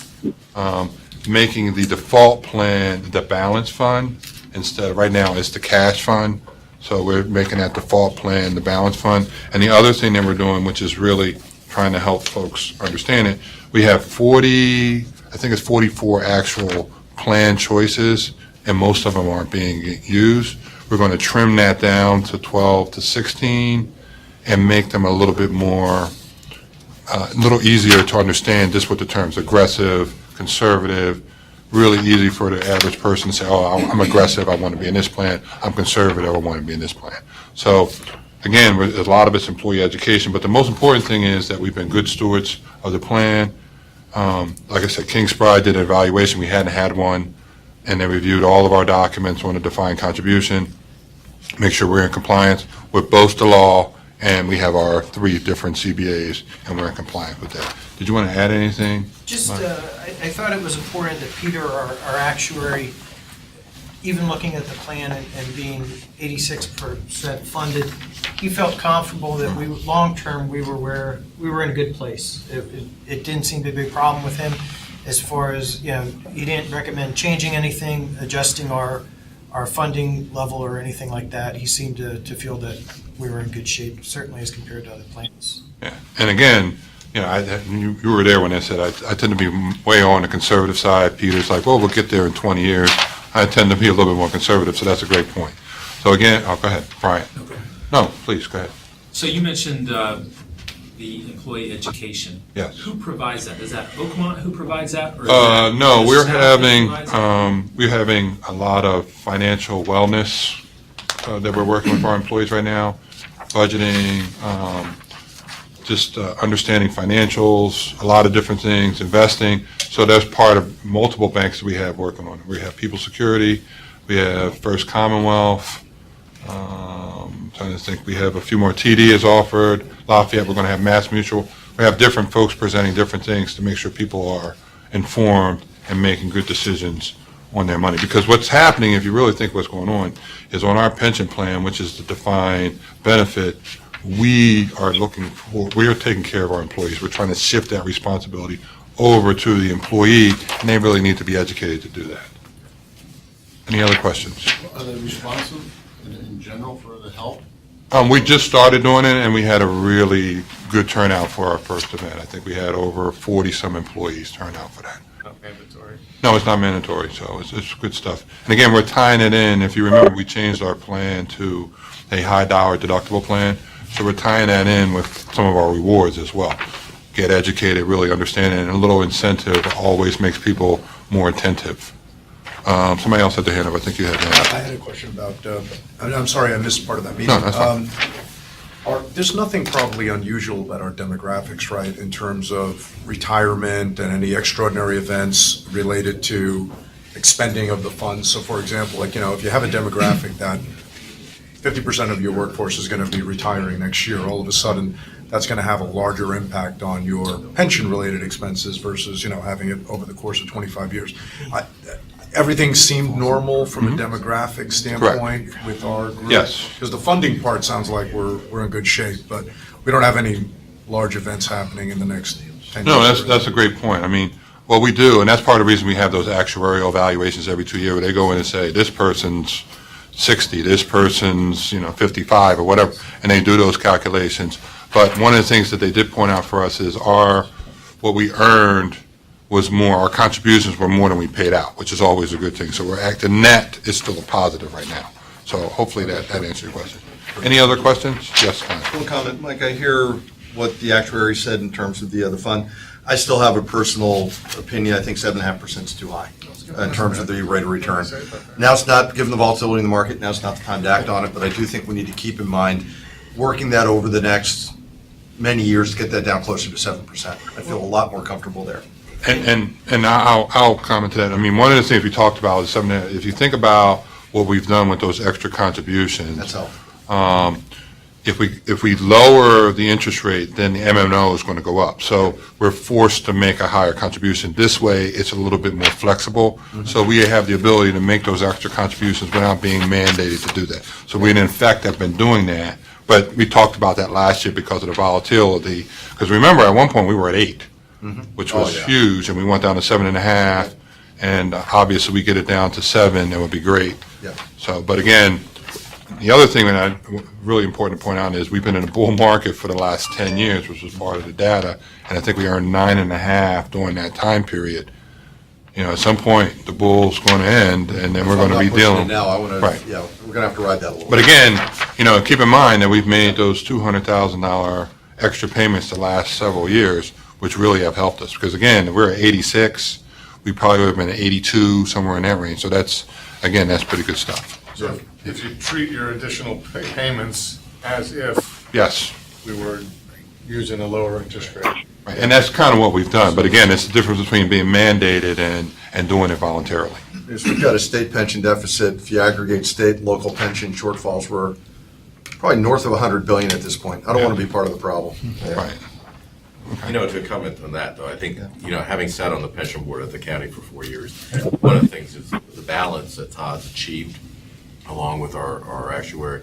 making the default plan the balance fund instead of, right now, it's the cash fund. So we're making that default plan the balance fund. And the other thing that we're doing, which is really trying to help folks understand it, we have 44 actual plan choices, and most of them aren't being used. We're going to trim that down to 12 to 16 and make them a little bit more, a little easier to understand just what the terms, aggressive, conservative, really easy for the average person to say, oh, I'm aggressive, I want to be in this plan. I'm conservative, I want to be in this plan. So, again, a lot of it's employee education, but the most important thing is that we've been good stewards of the plan. Like I said, Kingspride did an evaluation. We hadn't had one, and they reviewed all of our documents on the defined contribution, make sure we're in compliance with both the law, and we have our 3 different CBAs, and we're in compliance with that. Did you want to add anything? Just, I thought it was important that Peter, our actuary, even looking at the plan and being 86% funded, he felt comfortable that long-term, we were in a good place. It didn't seem to be a problem with him as far as, he didn't recommend changing anything, adjusting our funding level or anything like that. He seemed to feel that we were in good shape, certainly as compared to other plans. Yeah, and again, you were there when I said I tend to be way on the conservative side. Peter's like, well, we'll get there in 20 years. I tend to be a little bit more conservative, so that's a great point. So again, go ahead, Brian. Okay. No, please, go ahead. So you mentioned the employee education. Yes. Who provides that? Is that Oakmont who provides that? Or is No, the we're staff that provides having a lot of financial wellness that we're working with our employees right now, budgeting, just understanding financials, a lot of different things, investing. So that's part of multiple banks that we have working on it. We have People Security, we have First Commonwealth, trying to think, we have a few more. TD is offered, Lafayette, we're going to have Mass Mutual. We have different folks presenting different things to make sure people are informed and making good decisions on their money. Because what's happening, if you really think what's going on, is on our pension plan, which is the defined benefit, we are taking care of our employees. We're trying to shift that responsibility over to the employee, and they really need to be educated to do that. Any other questions? Are they responsive in general for the help? We just started doing it, and we had a really good turnout for our first event. I think we had over 40-some employees turn out for that. Not mandatory. No, it's not mandatory, so it's good stuff. And again, we're tying it in. If you remember, we changed our plan to a high-dollar deductible plan, so we're tying that in with some of our rewards as well. Get educated, really understand it, and a little incentive always makes people more attentive. Somebody else had their hand up. I think you had that. I had a question about, I'm sorry, I missed part of that meeting. No, that's fine. There's nothing probably unusual about our demographics, right, in terms of retirement and any extraordinary events related to expending of the funds. So for example, if you have a demographic that 50% of your workforce is going to be retiring next year, all of a sudden, that's going to have a larger impact on your pension-related expenses versus, having it over the course of 25 years. Everything seemed normal from a demographic standpoint with our group? Yes. Because the funding part sounds like we're in good shape, but we don't have any large events happening in the next 10 years. No, that's a great point. I mean, what we do, and that's part of the reason we have those actuarial evaluations every 2 years, where they go in and say, this person's 60, this person's 55 or whatever, and they do those calculations. But one of the things that they did point out for us is what we earned was more, our contributions were more than we paid out, which is always a good thing. So the net is still a positive right now. So hopefully that answers your question. Any other questions? Yes, Connie. One comment, Mike, I hear what the actuary said in terms of the other fund. I still have a personal opinion. I think 7.5% is too high in terms of the rate of return. Now it's not, given the volatility in the market, now it's not the time to act on it, but I do think we need to keep in mind working that over the next many years to get that down closer to 7%. I feel a lot more comfortable there. And I'll comment to that. I mean, one of the things we talked about is something that, if you think about what we've done with those extra contributions. That's helpful. if we lower the interest rate, then the MNO is going to go up. So we're forced to make a higher contribution. This way, it's a little bit more flexible. So we have the ability to make those extra contributions without being mandated to do that. So we, in effect, have been doing that. But we talked about that last year because of the volatility. Because remember, at one point, we were at 8, which was huge, and we went down to 7.5. And obviously, we get it down to 7, that would be great. Yeah. So, but again, the other thing that really important to point out is we've been in a bull market for the last 10 years, which was part of the data, and I think we earned 9.5 during that time period. You know, at some point, the bull's going to end, and then we're going to be dealing. Now, I want to, Right. yeah, we're going to have to ride that a little. But again, you know, keep in mind that we've made those $200,000 extra payments the last several years, which really have helped us. Because again, if we're at 86, we probably would have been at 82, somewhere in that range. So that's, again, that's pretty good stuff. So if you treat your additional payments as if Yes. we were using a lower interest rate. Right, and that's kind of what we've done. But again, it's the difference between being mandated and doing it voluntarily. Because we've got a state pension deficit. If you aggregate state and local pension shortfalls, we're probably north of $100 billion at this point. I don't want to be part of the problem. Right. You know, to comment on that, though, I think, you know, having sat on the pension board at the county for 4 years, one of the things is the balance that Todd's achieved, along with our actuary,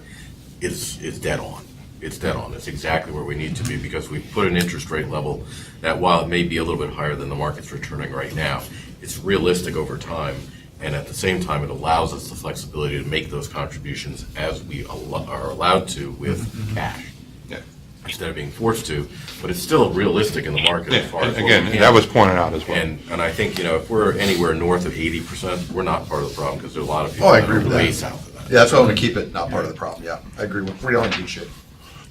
is dead on. It's dead on. It's exactly where we need to be, because we've put an interest rate level that, while it may be a little bit higher than the market's returning right now, it's realistic over time, and at the same time, it allows us the flexibility to make those contributions as we are allowed to with cash. Yeah. Instead of being forced to, but it's still realistic in the market as far as what we Again, can. that was pointed out as well. And I think, you know, if we're anywhere north of 80%, we're not part of the problem, because there are a lot of people Oh, I that agree are with way that. south of that. Yeah, that's why I want to keep it not part of the problem. Yeah, I agree with, we're in good shape.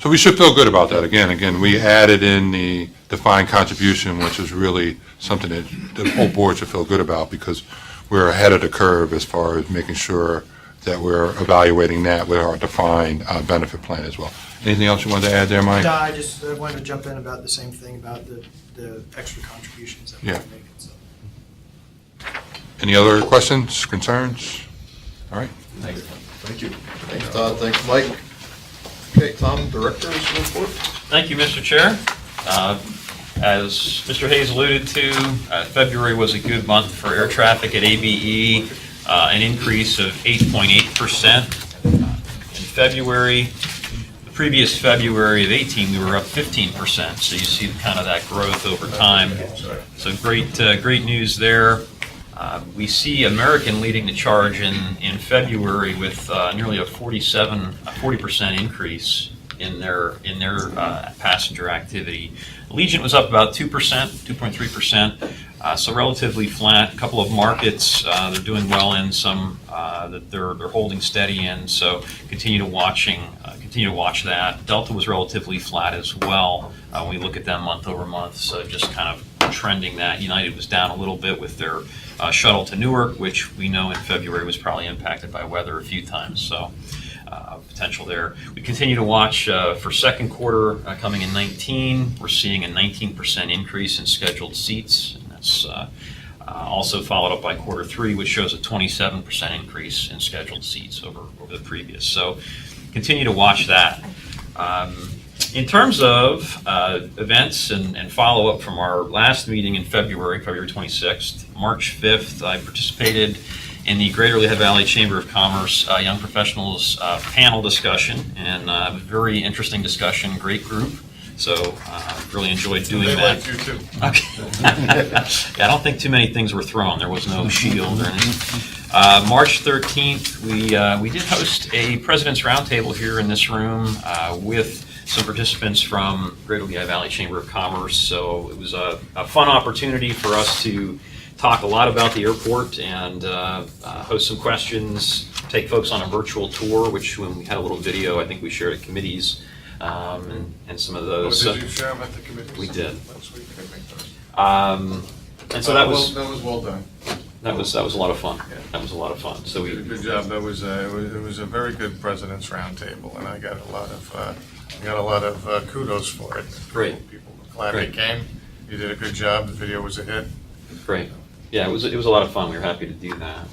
So we should feel good about that. Again, we added in the defined contribution, which is really something that the whole board should feel good about, because we're ahead of the curve as far as making sure that we're evaluating that with our defined benefit plan as well. Anything else you wanted to add there, Mike? No, I just wanted to jump in about the same thing, about the extra contributions that we're Yeah. making, so. Any other questions, concerns? All right. Thank you. Thanks, Todd. Thanks, Mike. Okay, Tom, Director's report. Thank you, Mr. Chair. As Mr. Hayes alluded to, February was a good month for air traffic at ABE, an increase of 8.8%. In February, the previous February of 18, we were up 15%, so you see kind of that growth over time. So great news there. We see American leading the charge in February with nearly a 40% increase in their passenger activity. Allegiant was up about 2%, 2.3%, so relatively flat. A couple of markets they're doing well in, some that they're holding steady in. So continue to watch that. Delta was relatively flat as well when we look at them month over month. So just kind of trending that. United was down a little bit with their shuttle to Newark, which we know in February was probably impacted by weather a few times. So. Potential there. We continue to watch for second quarter coming in 19. We're seeing a 19% increase in scheduled seats. And that's also followed up by quarter three, which shows a 27% increase in scheduled seats over the previous. So continue to watch that. In terms of events and follow-up from our last meeting in February 26th, March 5th, I participated in the Greater Lehigh Valley Chamber of Commerce Young Professionals panel discussion, and a very interesting discussion, great group. So really enjoyed doing They that. like you too. Okay. Yeah, I don't think too many things were thrown. There was no shield or anything. March 13th, we did host a President's Roundtable here in this room with some participants from Greater Lehigh Valley Chamber of Commerce. So it was a fun opportunity for us to talk a lot about the airport and host some questions, take folks on a virtual tour, which when we had a little video, I think we shared at committees and some of those. Did you share them at the committee? We did. Last week, I think. And so that was well done. that was a lot of fun. That was a lot of fun. So You did a good job. That was it was a very good President's Roundtable, and I got a lot of kudos for it. Great. People were glad Great. they came. You did a good job. The video was a hit. Great. Yeah, it was a lot of fun. We were happy to do that.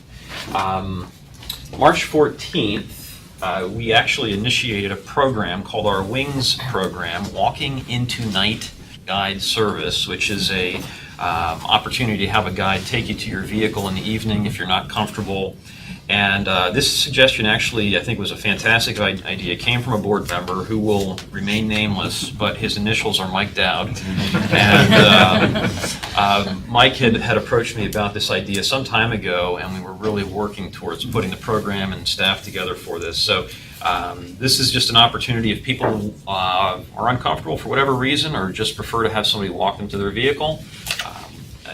March 14th, we actually initiated a program called our WINGS program, Walking Into Night Guide Service, which is a opportunity to have a guide take you to your vehicle in the evening if you're not comfortable. And this suggestion actually, I think, was a fantastic idea. It came from a board member who will remain nameless, but his initials are Mike Dowd. And Mike had approached me about this idea some time ago, and we were really working towards putting the program and staff together for this. So this is just an opportunity if people are uncomfortable for whatever reason or just prefer to have somebody walk them to their vehicle.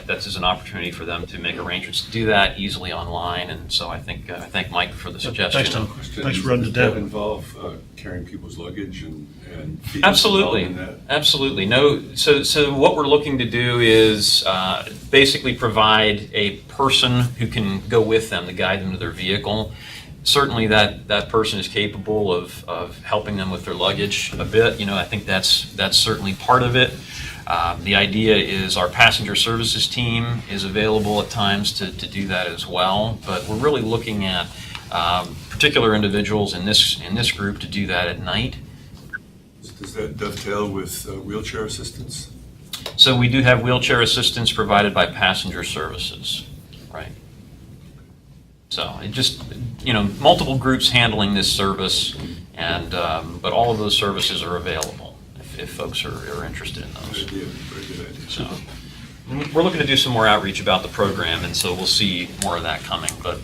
That's just an opportunity for them to make arrangements to do that easily online, and so I thank Mike for the suggestion. Thanks, Tom. Thanks for running it down. Does that involve carrying people's luggage and fees Absolutely, involved in that? absolutely. No, so what we're looking to do is basically provide a person who can go with them to guide them to their vehicle. Certainly that person is capable of helping them with their luggage a bit. I think that's certainly part of it. The idea is our passenger services team is available at times to do that as well, but we're really looking at particular individuals in this group to do that at night. Does that dovetail with wheelchair assistance? So we do have wheelchair assistance provided by passenger services, right? So it just, multiple groups handling this service, and but all of those services are available if folks are interested in those. Very good idea. So we're looking to do some more outreach about the program, and so we'll see more of that coming. But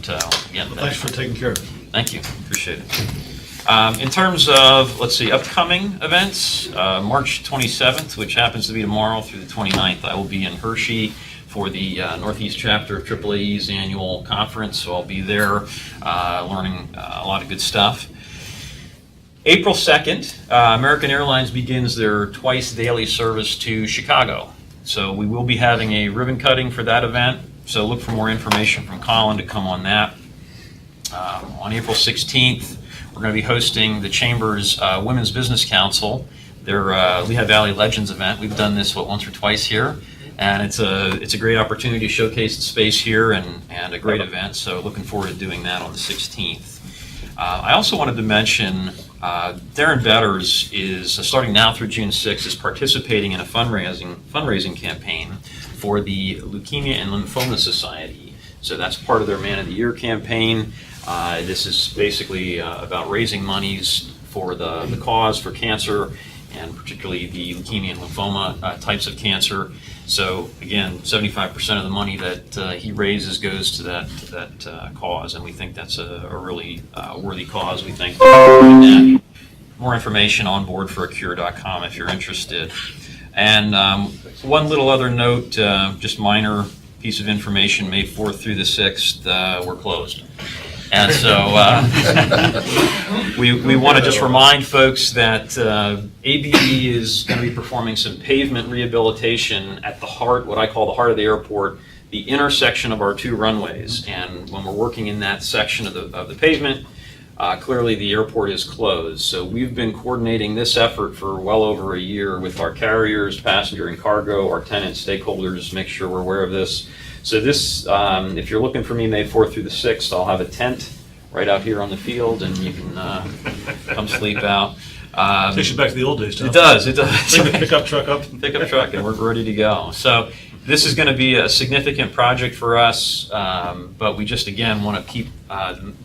again, Thanks for taking care of it. thank you, appreciate it. In terms of, upcoming events, March 27th, which happens to be tomorrow, through the 29th, I will be in Hershey for the Northeast chapter of AAAE's annual conference, so I'll be there learning a lot of good stuff. April 2nd, American Airlines begins their twice daily service to Chicago. So we will be having a ribbon cutting for that event, so look for more information from Colin to come on that. On April 16th, we're going to be hosting the Chamber's Women's Business Council, their Lehigh Valley Legends event. We've done this, once or twice here, and it's a great opportunity to showcase the space here and a great event, so looking forward to doing that on the 16th. I also wanted to mention Darren Betters is, starting now through June 6th, is participating in a fundraising campaign for the Leukemia and Lymphoma Society. So that's part of their Man of the Year campaign. This is basically about raising monies for the cause for cancer, and particularly the leukemia and lymphoma types of cancer. So again, 75% of the money that he raises goes to that cause, and we think that's a really worthy cause. We think that. More information on boardforacure.com if you're interested. And one little other note, just minor piece of information, May 4th through the 6th, we're closed. And so we want to just remind folks that ABE is going to be performing some pavement rehabilitation at the heart, what I call the heart of the airport, the intersection of our two runways. And when we're working in that section of the pavement, clearly the airport is closed. So we've been coordinating this effort for well over a year with our carriers, passenger and cargo, our tenants, stakeholders, make sure we're aware of this. So this, if you're looking for me May 4th through the 6th, I'll have a tent right out here on the field, and you can come sleep out. Takes you back to the old days, Tom. It does. Bring the pickup truck up. Pickup truck, and we're ready to go. So this is going to be a significant project for us, but we just, again, want to keep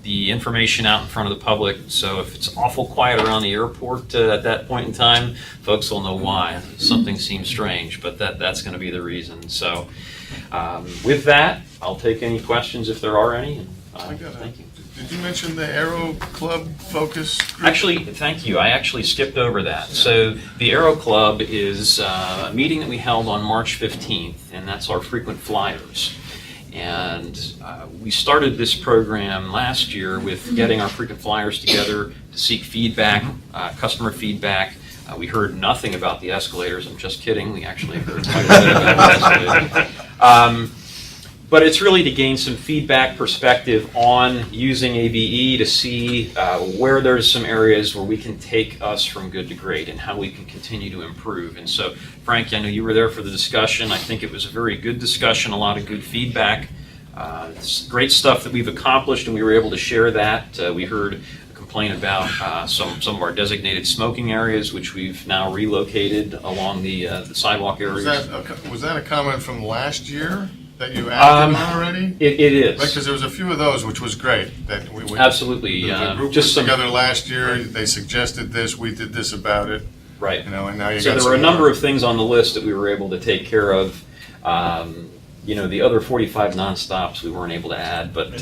the information out in front of the public. So if it's awful quiet around the airport at that point in time, folks will know why. Something seems strange, but that's going to be the reason. So with that, I'll take any questions if there are any. Thank you. Did you mention the Aero Club focus group? Actually, thank you. I actually skipped over that. So the Aero Club is a meeting that we held on March 15th, and that's our frequent flyers. And we started this program last year with getting our frequent flyers together to seek feedback, customer feedback. We heard nothing about the escalators. I'm just kidding. We actually heard quite a bit about the escalators. But it's really to gain some feedback perspective on using ABE to see where there's some areas where we can take us from good to great and how we can continue to improve. And so, Frank, I know you were there for the discussion. I think it was a very good discussion, a lot of good feedback. It's great stuff that we've accomplished, and we were able to share that. We heard a complaint about some of our designated smoking areas, which we've now relocated along the sidewalk areas. Was that a comment from last year that you acted on already? It is. Because there was a few of those, which was great, that we. Absolutely. The group Just was some. together last year, they suggested this, we did this about it. Right. You know, and now you So got there were a some number more. of things on the list that we were able to take care of. The other 45 nonstops we weren't able to add, but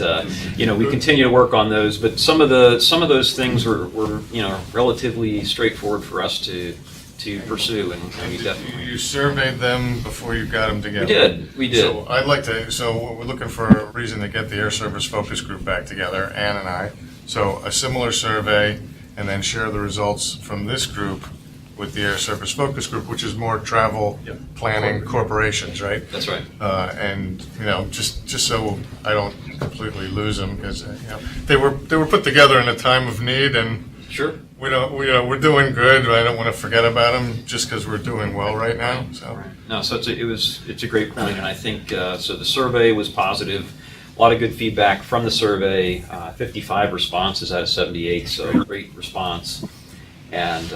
we continue to work on those. But some of those things were relatively straightforward for us to pursue, and we definitely. You surveyed them before you got them together? We did. So I'd like to, we're looking for a reason to get the Air Service Focus Group back together, Ann and I. So a similar survey, and then share the results from this group with the Air Service Focus Group, which is more travel planning corporations, right? That's right. And, just so I don't completely lose them, because, they were put together in a time of need, and sure, we're doing good, but I don't want to forget about them just because we're doing well right now, so. No, so it's a great point, and I think, so the survey was positive. A lot of good feedback from the survey, 55 responses out of 78, so great response. And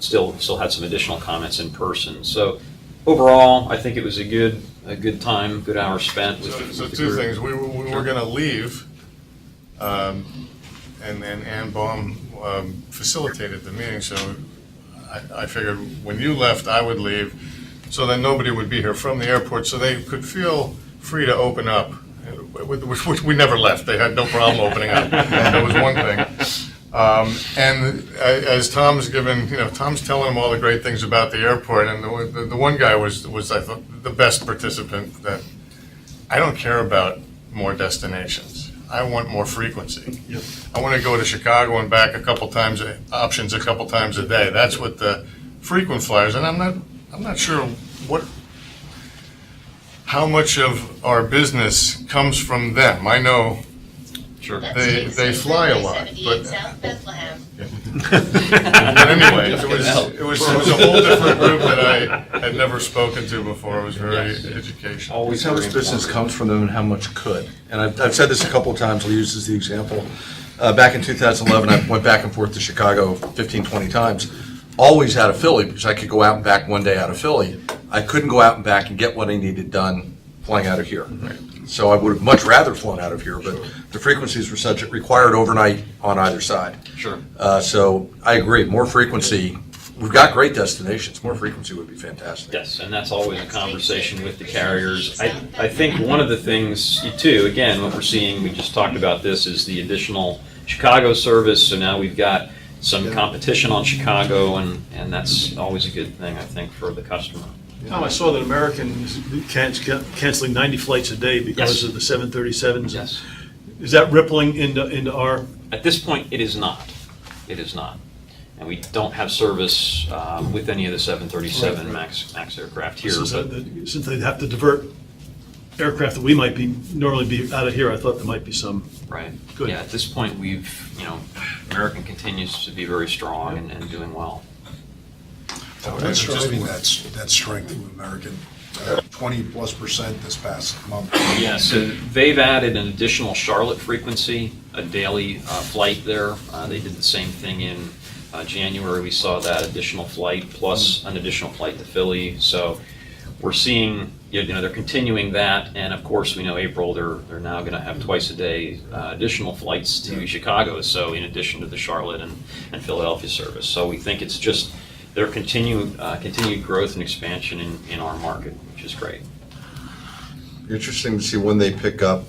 still had some additional comments in person. So overall, I think it was a good time, good hour spent with So the two group. things, we were gonna leave, and then Ann Baum facilitated the meeting, so I figured when you left, I would leave, so then nobody would be here from the airport, so they could feel free to open up, which we never left, they had no problem opening up, that was one thing. And as Tom's Tom's telling them all the great things about the airport, and the one guy was I thought the best participant, that I don't care about more destinations. I want more frequency. I want to go to Chicago and back options a couple times a day. That's what the frequent flyers, and I'm not sure how much of our business comes from them. I know. Sure. They fly a lot, but anyway, it was a whole different group that I had never spoken to before. It was very educational. Always how much business comes from them and how much could. And I've said this a couple of times, I'll use this as the example. Back in 2011, I went back and forth to Chicago 15, 20 times. Always out of Philly, because I could go out and back one day out of Philly. I couldn't go out and back and get what I needed done flying out of here. So I would have much rather flown out of here, but the frequencies were such, it required overnight on either side. Sure. So I agree, more frequency. We've got great destinations. More frequency would be fantastic. Yes, and that's always a conversation with the carriers. I think one of the things, too, again, what we're seeing, we just talked about this, is the additional Chicago service. So now we've got some competition on Chicago, and that's always a good thing, I think, for the customer. Tom, I saw that American is canceling 90 flights a day because Yes. of the 737s. Yes. Is that rippling into our? At this point, it is not. It is not. And we don't have service with any of the 737 MAX aircraft here. Since they'd have to divert aircraft that we might normally be out of here, I thought there might be some. Right. Good. Yeah, at this point, American continues to be very strong and doing well. What's driving that strength of American? 20+% this past month. Yeah, so they've added an additional Charlotte frequency, a daily flight there. They did the same thing in January. We saw that additional flight plus an additional flight to Philly. So we're seeing, they're continuing that. And of course, we know April, they're now going to have twice a day additional flights to Chicago. So in addition to the Charlotte and Philadelphia service. So we think it's just their continued growth and expansion in our market, which is great. Interesting to see when they pick up.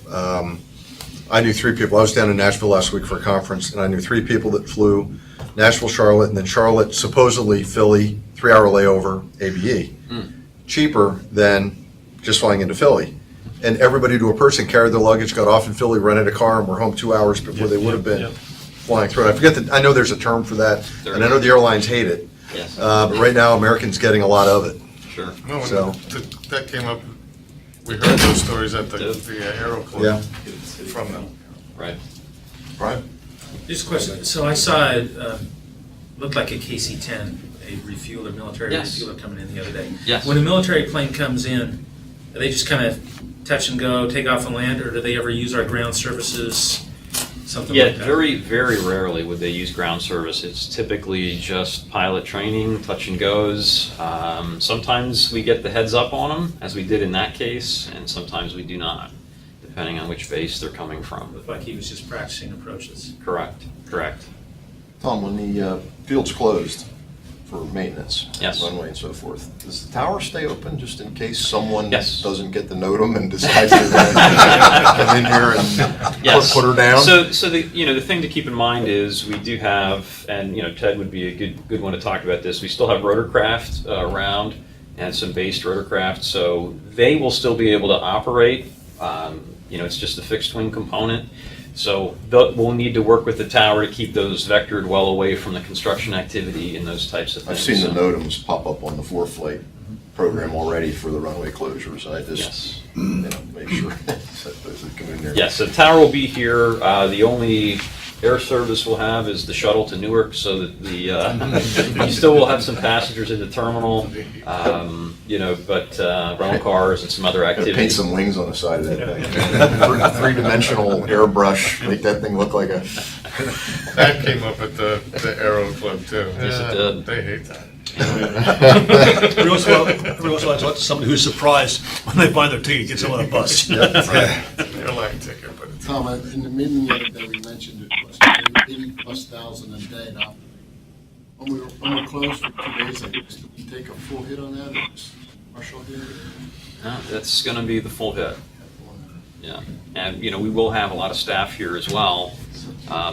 I knew 3 people. I was down in Nashville last week for a conference, and I knew 3 people that flew Nashville, Charlotte, and then Charlotte, supposedly Philly, 3-hour layover, ABE. Cheaper than just flying into Philly. And everybody to a person carried their luggage, got off in Philly, rented a car, and were home 2 hours before they would have been flying through it. I know there's a term for that, and I know the airlines hate it. Yes. But right now, Americans getting a lot of it. Sure. No, So. that came up, we heard those stories at the Aero Club Yeah. from them. Right. Right. Just a question, so I saw it looked like a KC-10, a refueler, military Yes. refueler coming in the other day. Yes. When a military plane comes in, are they just kind of touch and go, take off and land, or do they ever use our ground services something Yeah, like that? very, very rarely would they use ground service. It's typically just pilot training, touch and goes. Sometimes we get the heads up on them, as we did in that case, and sometimes we do not, depending on which base they're coming from. Looked like he was just practicing approaches. Correct, correct. Tom, when the field's closed for maintenance, Yes. runway and so forth, does the tower stay open just in case someone Yes. doesn't get the NOTAM and decides they're going to come in here and Yes. put her down? So the thing to keep in mind is we do have, and Ted would be a good one to talk about this. We still have rotorcraft around and some based rotorcraft, so they will still be able to operate. It's just a fixed wing component. So we'll need to work with the tower to keep those vectored well away from the construction activity and those types of things. I've seen the NOTAMs pop up on the floor flight program already for the runway closures. I just, make sure that those that come in there. Yes, the tower will be here. The only air service we'll have is the shuttle to Newark, so that you still will have some passengers in the terminal, but rental cars and some other Gotta paint activities. some wings on the side of that thing. Three-dimensional airbrush, make that thing look like a. That came up at the Aero Club too. Yes, it did. They hate that. Every once in a while, I talk to somebody who's surprised when they find their ticket gets on a bus. Airline ticket, but it's. Tom, in the meeting the other day, we mentioned it was 80,000+ a day now. When we're closed for 2 days, did we take a full hit on that or just partial hit? No, that's going to be the full hit. Yeah, and we will have a lot of staff here as well,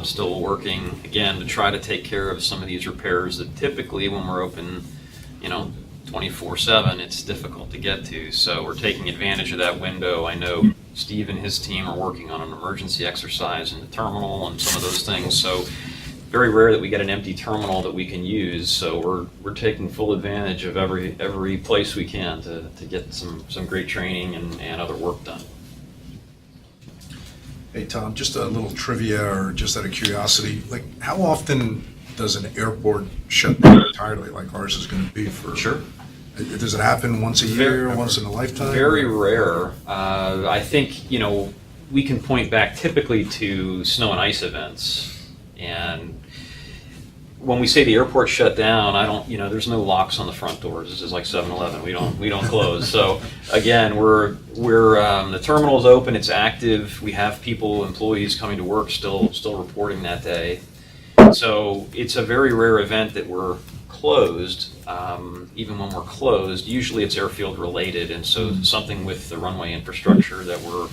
still working again to try to take care of some of these repairs that typically when we're open, 24/7, it's difficult to get to. So we're taking advantage of that window. I know Steve and his team are working on an emergency exercise in the terminal and some of those things. So very rare that we get an empty terminal that we can use. So we're taking full advantage of every place we can to get some great training and other work done. Hey, Tom, just a little trivia or just out of curiosity, like how often does an airport shut down entirely like ours is going to be for? Sure. Does it happen once a year, once in a lifetime? Very rare. I think, we can point back typically to snow and ice events. And when we say the airport shut down, there's no locks on the front doors. This is like 7-Eleven. We don't close. So again, we're the terminal is open. It's active. We have employees coming to work still reporting that day. So it's a very rare event that we're closed. Even when we're closed, usually it's airfield related, and so something with the runway infrastructure that we're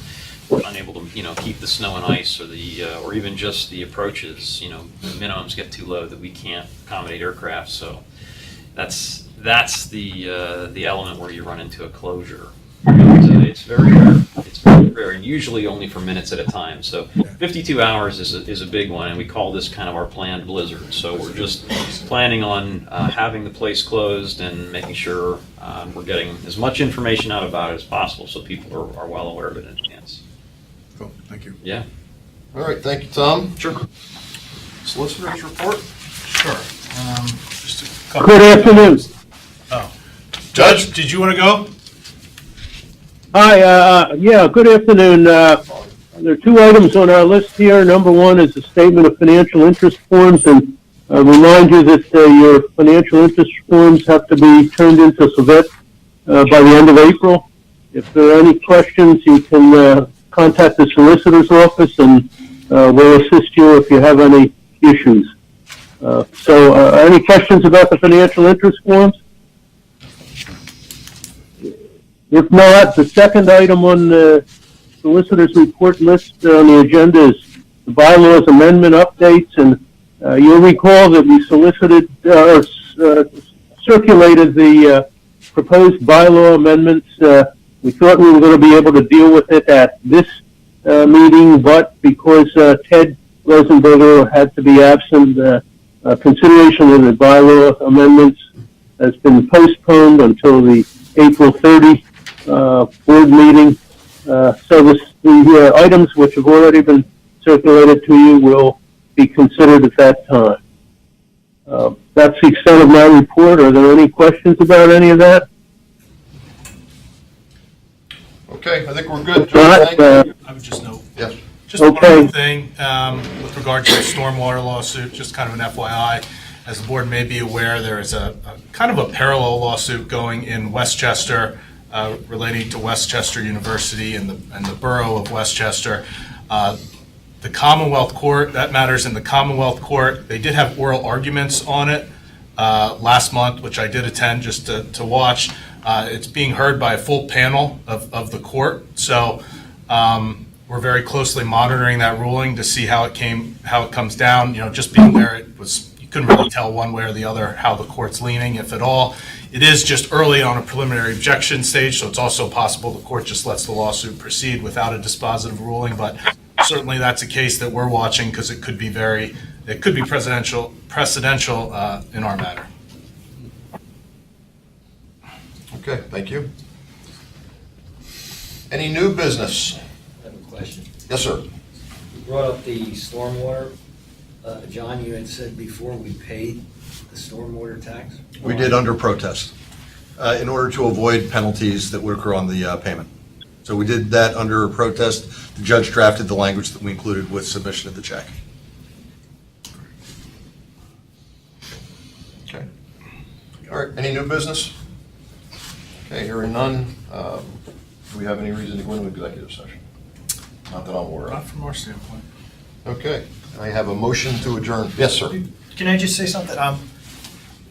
unable to keep the snow and ice or even just the approaches. The minimums get too low that we can't accommodate aircraft. So that's the element where you run into a closure. It's very rare. It's very rare, and usually only for minutes at a time. So 52 hours is a big one, and we call this kind of our planned blizzard. So we're just planning on having the place closed and making sure we're getting as much information out about it as possible so people are well aware of it in advance. Cool, thank you. Yeah. All right, thank you, Tom. Sure. Solicitor's report? Sure. Just a couple. Good afternoon. Oh. Judge, did you want to go? Hi, good afternoon. There are two items on our list here. Number one is a statement of financial interest forms, and I remind you that your financial interest forms have to be turned into Savette by the end of April. If there are any questions, you can contact the solicitor's office, and we'll assist you if you have any issues. Any questions about the financial interest forms? If not, the second item on the solicitor's report list on the agenda is the bylaws amendment updates, and you'll recall that we circulated the proposed bylaw amendments. We thought we were going to be able to deal with it at this meeting, but because Ted Rosenberger had to be absent, consideration of the bylaw amendments has been postponed until the April 30 board meeting. The items which have already been circulated to you will be considered at that time. That's the extent of my report. Are there any questions about any of that? Okay, I think we're good. Not, Thank you. I would just note, Yes. Just one other thing, with regard to the stormwater lawsuit, just kind of an FYI. As the board may be aware, there is a kind of a parallel lawsuit going in Westchester relating to Westchester University and the borough of Westchester. The Commonwealth Court, that matters in the Commonwealth Court. They did have oral arguments on it last month, which I did attend just to watch. It's being heard by a full panel of the court. So we're very closely monitoring that ruling to see how it comes down. You know, just being there, you couldn't really tell one way or the other how the court's leaning, if at all. It is just early on a preliminary objection stage, so it's also possible the court just lets the lawsuit proceed without a dispositive ruling. But certainly that's a case that we're watching because it could be precedential in our matter. Okay, thank you. Any new business? I have a question. Yes, sir. You brought up the stormwater. John, you had said before we paid the stormwater tax? We did under protest in order to avoid penalties that would occur on the payment. So we did that under protest. The judge drafted the language that we included with submission of the check. Okay. All right, any new business? Okay, hearing none. Do we have any reason to go into executive session? Not that I'm aware of. Not from our standpoint. Okay, I have a motion to adjourn. Yes, sir. Can I just say something?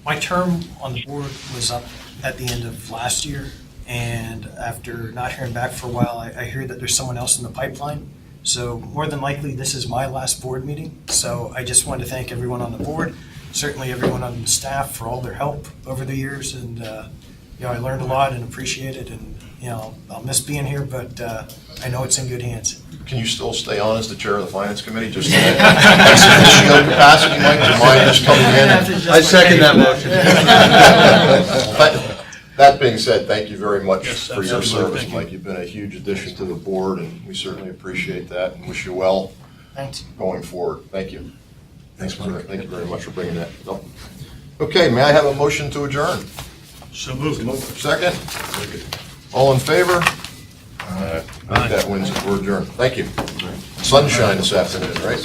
My term on the board was up at the end of last year, and after not hearing back for a while, I hear that there's someone else in the pipeline. So more than likely, this is my last board meeting. So I just wanted to thank everyone on the board, certainly everyone on the staff for all their help over the years. And, you know, I learned a lot and appreciate it. And, you know, I'll miss being here, but I know it's in good hands. Can you still stay on as the chair of the finance committee? Just in ex officio capacity, Mike? Do you mind just coming in? I second that motion. But that being said, thank you very much for your absolutely. service, Thank you. Mike. You've been a huge addition to the board, and we certainly appreciate that and wish you well Thanks. going forward. Thank you. Thank you very much for bringing that up. Okay, may I have a motion to adjourn? So moved. Second? All in favor? I think that wins it. We're adjourned. Thank you. Sunshine this afternoon, right?